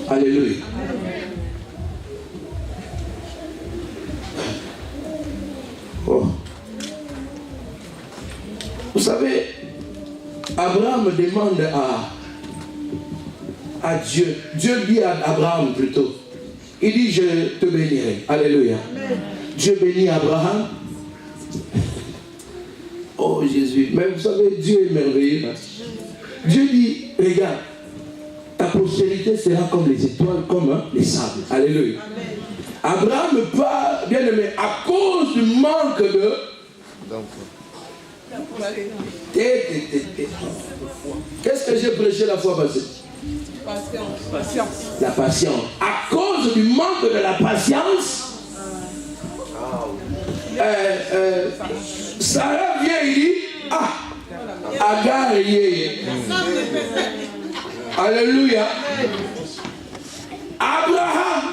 Alléluia. Oh. Vous savez, Abraham demande à Dieu. Dieu dit à Abraham plutôt. Il dit, je te bénirai. Alléluia. Amen. Dieu bénit Abraham. Oh Jésus. Mais vous savez, Dieu est merveilleux. Dieu dit, regarde, ta postérité sera comme les étoiles, comme les sables. Alléluia. Amen. Abraham part, bien aimé, à cause du manque de... Qu'est-ce que j'ai prêché la fois passée? Patience. La patience. À cause du manque de la patience, Sarah vient et dit, Agar est. Alléluia. Abraham,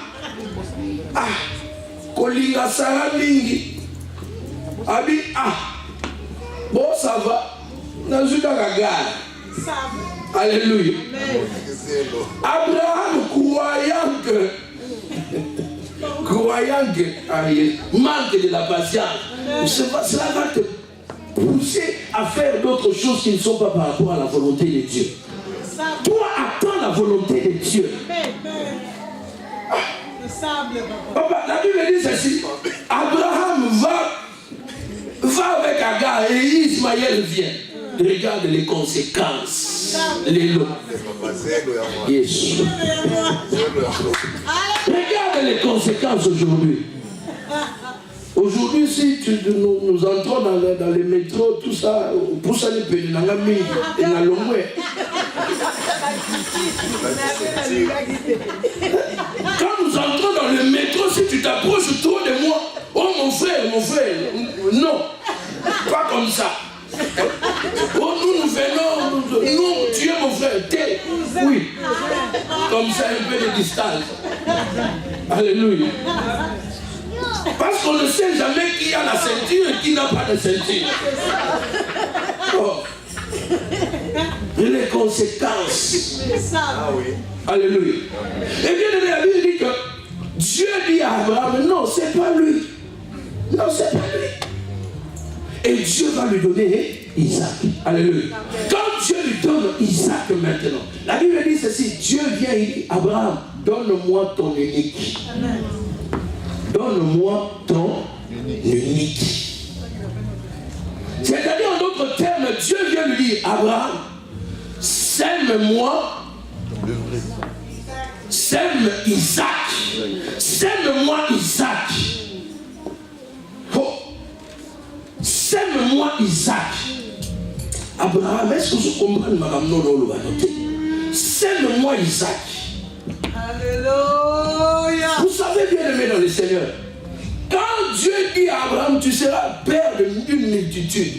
Kolinga Sarah mingi. Abi, bon ça va. Nazuka Agar. Alléluia. Abraham croyant que manque de la patience, cela va te pousser à faire d'autres choses qui ne sont pas par rapport à la volonté de Dieu. Toi, attends la volonté de Dieu. Papa, la Bible dit ceci. Abraham va avec Agar et Ismaël vient. Regarde les conséquences. Les lots. Yes. Regarde les conséquences aujourd'hui. Aujourd'hui, si nous entrons dans les métros, tout ça, pour ça, les pays, dans la mine, dans la longue. Quand nous entrons dans le métro, si tu t'approches trop de moi, oh mon frère, non, pas comme ça. Oh, nous venons, nous, tu es mon frère, t'es, oui, comme ça, un peu de distance. Alléluia. Parce qu'on ne sait jamais qui a la ceinture et qui n'a pas de ceinture. Oh. Et les conséquences. Ah oui. Alléluia. Et bien, la Bible dit que Dieu dit à Abraham, non, c'est pas lui. Non, c'est pas lui. Et Dieu va lui donner Isaac. Alléluia. Quand Dieu lui donne Isaac maintenant, la Bible dit ceci, Dieu vient et dit, Abraham, donne-moi ton unique. Amen. Donne-moi ton unique. C'est-à-dire, en d'autres termes, Dieu vient lui dire, Abraham, sème-moi, sème Isaac, sème-moi Isaac. Oh. Sème-moi Isaac. Abraham, est-ce que vous comprenez, madame? Non, sème-moi Isaac. Alléluia. Vous savez bien aimé dans le Seigneur, quand Dieu dit à Abraham, tu seras père d'une multitude,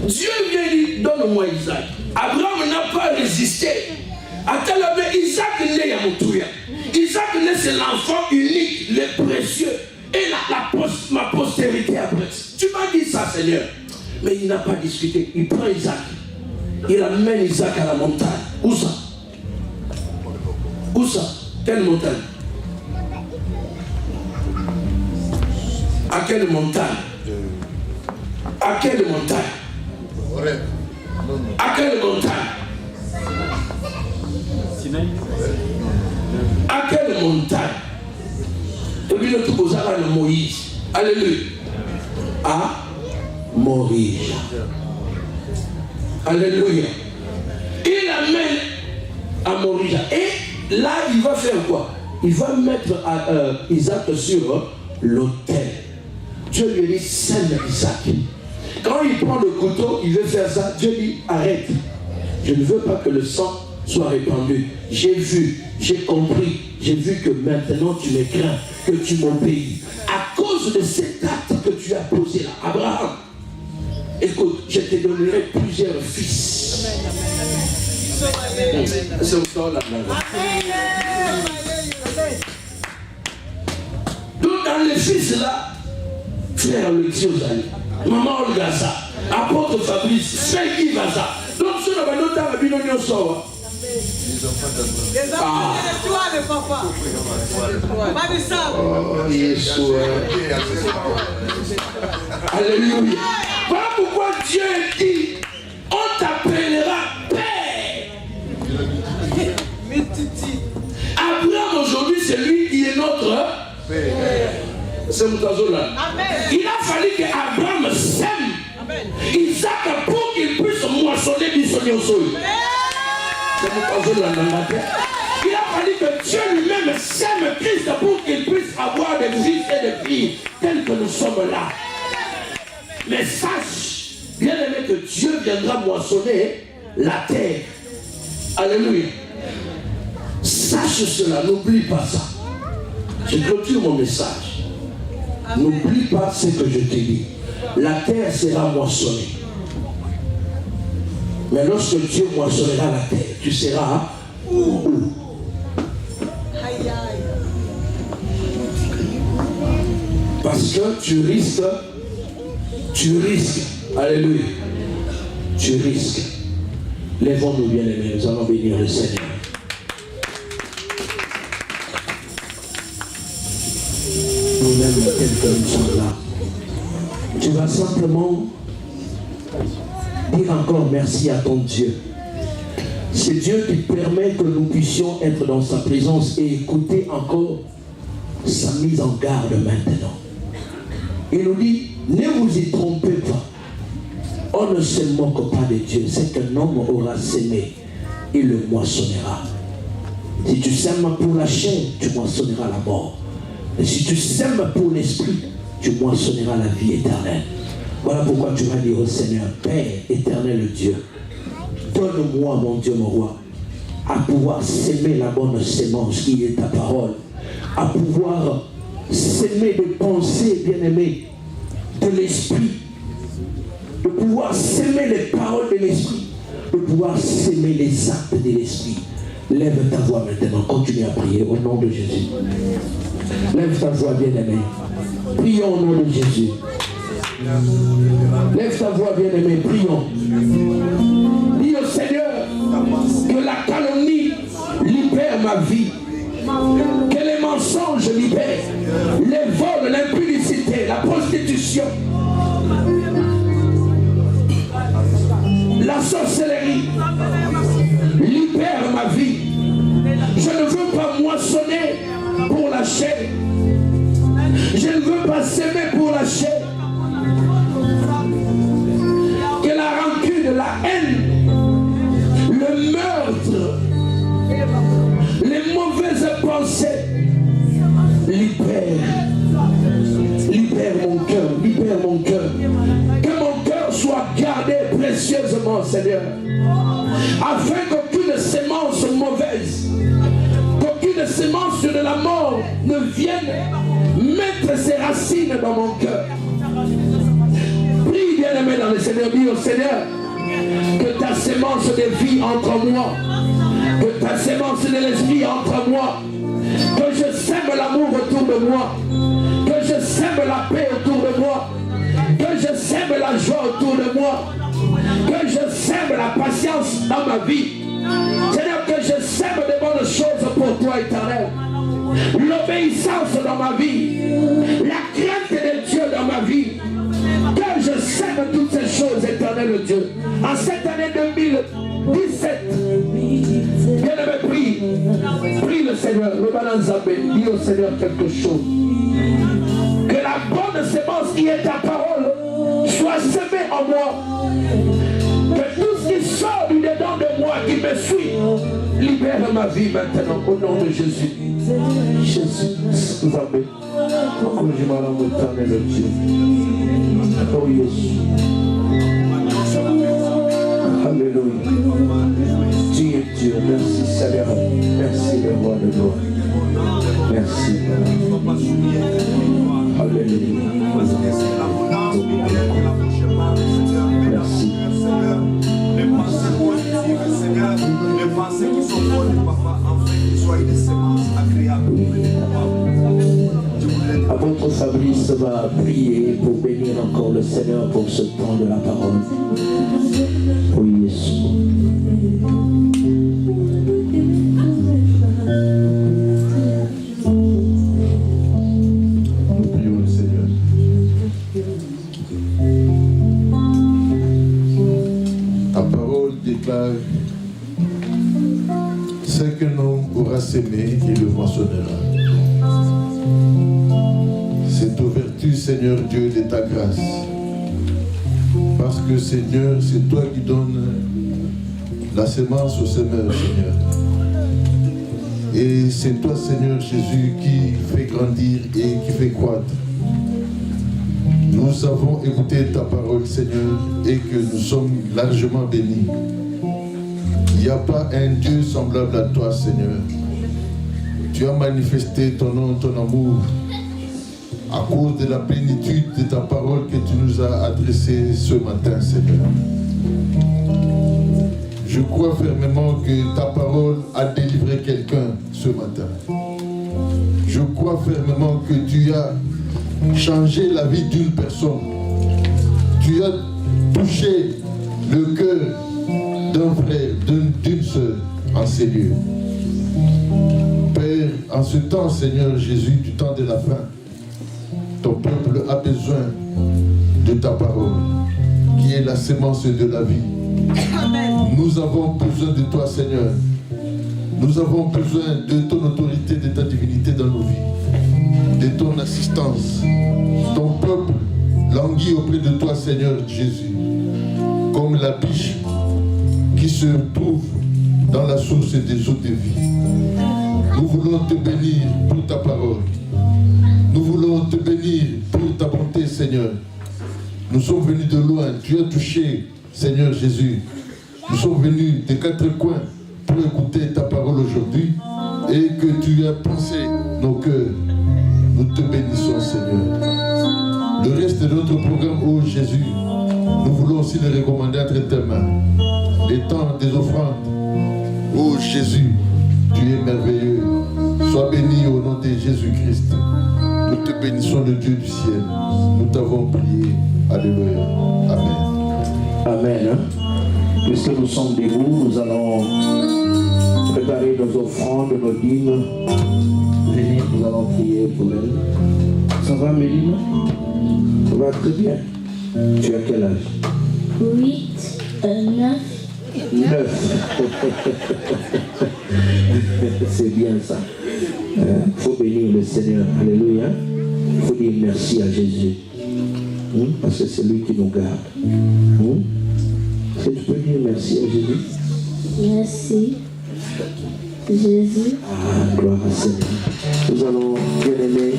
Dieu vient dire, donne-moi Isaac. Abraham n'a pas résisté. Attends, Isaac n'est à Moutouya. Isaac n'est, c'est l'enfant unique, le précieux, et ma postérité après. Tu m'as dit ça, Seigneur. Mais il n'a pas discuté. Il prend Isaac. Il amène Isaac à la montagne. Où ça? Où ça? Quelle montagne? À quelle montagne? À quelle montagne? À quelle montagne? À quelle montagne? Depuis le tout de Moïse. Alléluia. À Moïse. Alléluia. Il amène à Moïse. Et là, il va faire quoi? Il va mettre Isaac sur l'autel. Dieu lui dit, sème Isaac. Quand il prend le couteau, il veut faire ça. Dieu dit, arrête. Je ne veux pas que le sang soit répandu. J'ai vu, j'ai compris, j'ai vu que maintenant tu me crains, que tu m'obéis. À cause de cet acte que tu as posé là, Abraham, écoute, je te donnerai plusieurs fils. C'est encore là. Donc dans les fils là, frère le Dieu, maman Olgaza, apôtre Fabrice, frère Yves Aza. Donc ce n'est pas notre abîme sort. Les enfants de toi, le papa. Pas de ça. Oh, Yeshua. Alléluia. Voilà pourquoi Dieu dit, on t'appellera Père. Abraham aujourd'hui, c'est lui qui est notre Père. C'est mon oiseau là. Il a fallu qu'Abraham sème Isaac pour qu'il puisse moissonner du Seigneur. C'est mon oiseau là. Il a fallu que Dieu lui-même sème Christ pour qu'il puisse avoir des fils et des filles tels que nous sommes là. Mais sache, bien aimé, que Dieu viendra moissonner la terre. Alléluia. Sache cela, n'oublie pas ça. Je clôture mon message. N'oublie pas ce que je t'ai dit. La terre sera moissonnée. Mais lorsque Dieu moissonnera la terre, tu seras où? Parce que tu risques, alléluia, tu risques. Lèvons-nous bien aimés, nous allons bénir le Seigneur. Nous-mêmes, tels que nous sommes là, tu vas simplement dire encore merci à ton Dieu. C'est Dieu qui permet que nous puissions être dans sa présence et écouter encore sa mise en garde maintenant. Il nous dit, ne vous y trompez pas. On ne se moque pas de Dieu. C'est qu'un homme aura sémé, il le moissonnera. Si tu sèmes pour la chair, tu moissonneras la mort. Et si tu sèmes pour l'esprit, tu moissonneras la vie éternelle. Voilà pourquoi tu vas dire au Seigneur, Père éternel Dieu, donne-moi, mon Dieu, mon roi, à pouvoir s'aimer la bonne sémence qui est ta parole, à pouvoir s'aimer des pensées bien-aimées de l'esprit, de pouvoir s'aimer les paroles de l'esprit, de pouvoir s'aimer les actes de l'esprit. Lève ta voix maintenant, continue à prier au nom de Jésus. Lève ta voix bien-aimée. Prions au nom de Jésus. Lève ta voix bien-aimée, prions. Dis au Seigneur que la calomnie libère ma vie, que les mensonges libèrent, les vols, l'impudicité, la prostitution, la sorcellerie libère ma vie. Je ne veux pas moissonner pour la chair. Je ne veux pas s'aimer pour la chair. Que la rancune, la haine, le meurtre, les mauvaises pensées libèrent mon cœur, libère mon cœur. Que mon cœur soit gardé précieusement, Seigneur, afin qu'aucune sémence mauvaise, qu'aucune sémence de la mort ne vienne mettre ses racines dans mon cœur. Prie bien-aimé dans le Seigneur, dis au Seigneur que ta sémence de vie entre moi, que ta sémence de l'esprit entre moi, que je sème l'amour autour de moi, que je sème la paix autour de moi, que je sème la joie autour de moi, que je sème la patience dans ma vie. Seigneur, que je sème de bonnes choses pour toi, éternel. L'obéissance dans ma vie, la crainte de Dieu dans ma vie, que je sème toutes ces choses, éternel Dieu. En cette année 2017, bien-aimé, prie le Seigneur, le Balanzabé, dis au Seigneur quelque chose. Que la bonne sémence qui est ta parole soit semée en moi. Que tout ce qui sort du dedans de moi, qui me suit, libère ma vie maintenant au nom de Jésus. Jésus, vous avez. Oh Jésus. Alléluia. Dieu est Dieu. Merci Seigneur. Merci le roi de gloire. Merci. Alléluia. Merci. Les pensées positives, Seigneur, les pensées qui sont bonnes, Papa, afin qu'ils soient des semences agréables. Apôtre Fabrice va prier pour bénir encore le Seigneur pour ce temps de la parole. Oui, Jésus. Nous prions le Seigneur. Ta parole déclare: ce qu'un homme aura sémé, il le moissonnera. C'est aux vertus, Seigneur Dieu, de ta grâce. Parce que, Seigneur, c'est toi qui donnes la sémence au semeur, Seigneur. Et c'est toi, Seigneur Jésus, qui fait grandir et qui fait croître. Nous avons écouté ta parole, Seigneur, et que nous sommes largement bénis. Il n'y a pas un Dieu semblable à toi, Seigneur. Tu as manifesté ton nom, ton amour, à cause de la plénitude de ta parole que tu nous as adressée ce matin, Seigneur. Je crois fermement que ta parole a délivré quelqu'un ce matin. Je crois fermement que tu as changé la vie d'une personne. Tu as touché le cœur d'un frère, d'une sœur en ces lieux. Père, en ce temps, Seigneur Jésus, du temps de la fin, ton peuple a besoin de ta parole, qui est la sémence de la vie. Nous avons besoin de toi, Seigneur. Nous avons besoin de ton autorité, de ta divinité dans nos vies, de ton assistance. Ton peuple languit auprès de toi, Seigneur Jésus, comme la biche qui se trouve dans la source des eaux de vie. Nous voulons te bénir pour ta parole. Nous voulons te bénir pour ta Seigneur. Nous sommes venus de loin. Tu as touché, Seigneur Jésus. Nous sommes venus des quatre coins pour écouter ta parole aujourd'hui et que tu as pensé nos cœurs. Nous te bénissons, Seigneur. Le reste de notre programme, ô Jésus, nous voulons aussi le recommander entre tes mains. Les temps des offrandes, ô Jésus, tu es merveilleux. Sois béni au nom de Jésus-Christ. Nous te bénissons, le Dieu du ciel. Nous t'avons prié. Alléluia. Amen. Amen. Puisque nous sommes debout, nous allons préparer nos offrandes, nos dîmes. Venez, nous allons prier pour elle. Ça va, Mélina? Ça va très bien. Tu as quel âge? 8, 9. 9. C'est bien ça. Il faut bénir le Seigneur. Alléluia. Il faut dire merci à Jésus. Parce que c'est lui qui nous garde. Est-ce que tu peux dire merci à Jésus? Merci, Jésus. Ah, gloire au Seigneur. Nous allons, bien aimés,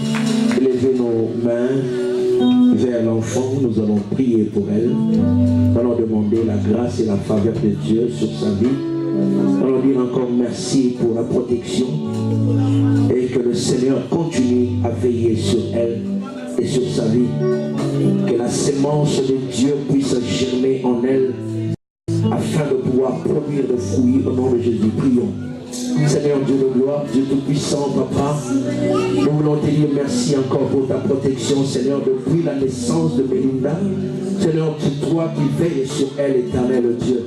lever nos mains vers l'enfant. Nous allons prier pour elle. Nous allons demander la grâce et la faveur de Dieu sur sa vie. Nous allons dire encore merci pour la protection et que le Seigneur continue à veiller sur elle et sur sa vie. Que la sémence de Dieu puisse germer en elle afin de pouvoir produire des fruits au nom de Jésus. Prions. Seigneur Dieu de gloire, Dieu tout-puissant, Papa, nous voulons te dire merci encore pour ta protection, Seigneur, depuis la naissance de Melinda. Seigneur, c'est toi qui veilles sur elle, éternel Dieu.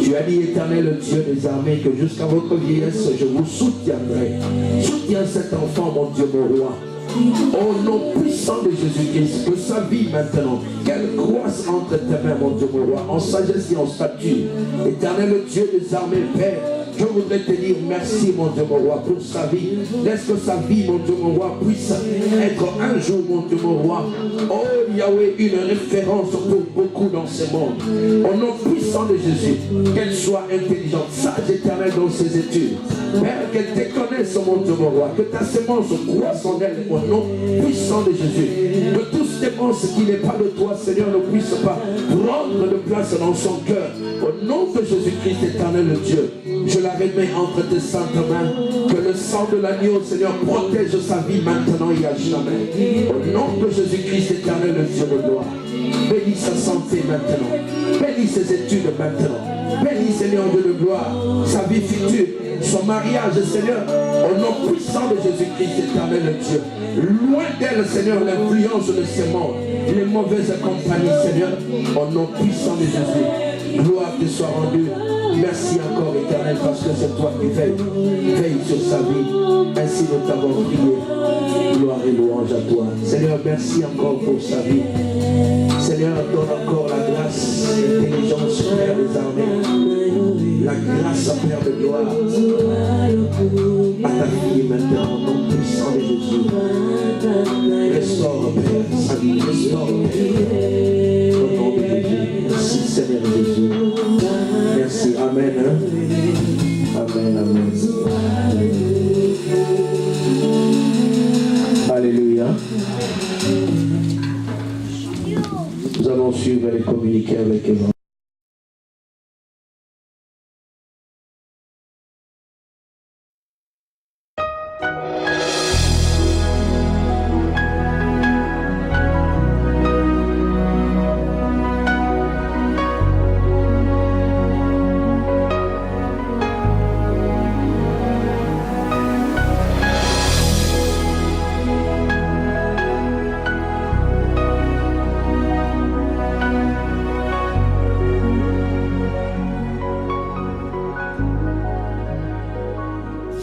Tu as dit, éternel Dieu des armées, que jusqu'à votre vieillesse, je vous soutiendrai. Soutiens cet enfant, mon Dieu, mon roi. Au nom puissant de Jésus-Christ, que sa vie maintenant, qu'elle croisse entre tes mains, mon Dieu, mon roi, en sagesse et en stature. Éternel Dieu des armées, Père, je voudrais te dire merci, mon Dieu, mon roi, pour sa vie. Laisse que sa vie, mon Dieu, mon roi, puisse être un jour, mon Dieu, mon roi, oh Yahweh, une référence pour beaucoup dans ce monde. Au nom puissant de Jésus, qu'elle soit intelligente, sage, éternelle dans ses études. Père, qu'elle te connaisse, mon Dieu, mon roi, que ta sémence croisse en elle, au nom puissant de Jésus. Que toute sémence qui n'est pas de toi, Seigneur, ne puisse pas prendre de place dans son cœur. Au nom de Jésus-Christ, éternel Dieu, je la remets entre tes saintes mains. Que le sang de l'agneau, Seigneur, protège sa vie maintenant et à jamais. Au nom de Jésus-Christ, éternel Dieu de gloire. Bénis sa santé maintenant. Bénis ses études maintenant. Bénis, Seigneur Dieu de gloire, sa vie future, son mariage, Seigneur, au nom puissant de Jésus-Christ, éternel Dieu. Loin d'elle, Seigneur, l'influence de ce monde, les mauvaises compagnies, Seigneur, au nom puissant de Jésus. Gloire te soit rendue. Merci encore, éternel, parce que c'est toi qui veilles sur sa vie. Ainsi nous t'avons prié. Gloire et louange à toi. Seigneur, merci encore pour sa vie. Seigneur, donne encore la grâce, l'intelligence, Père des armées. La grâce, Père de gloire, à ta fille maintenant, au nom puissant de Jésus. Restaure, Père, sa vie, restaure, Père, au nom de Jésus. Merci, Seigneur Jésus. Merci, Amen. Amen, Amen. Alléluia. Nous allons suivre et communiquer avec Évangile.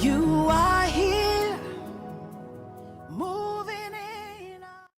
You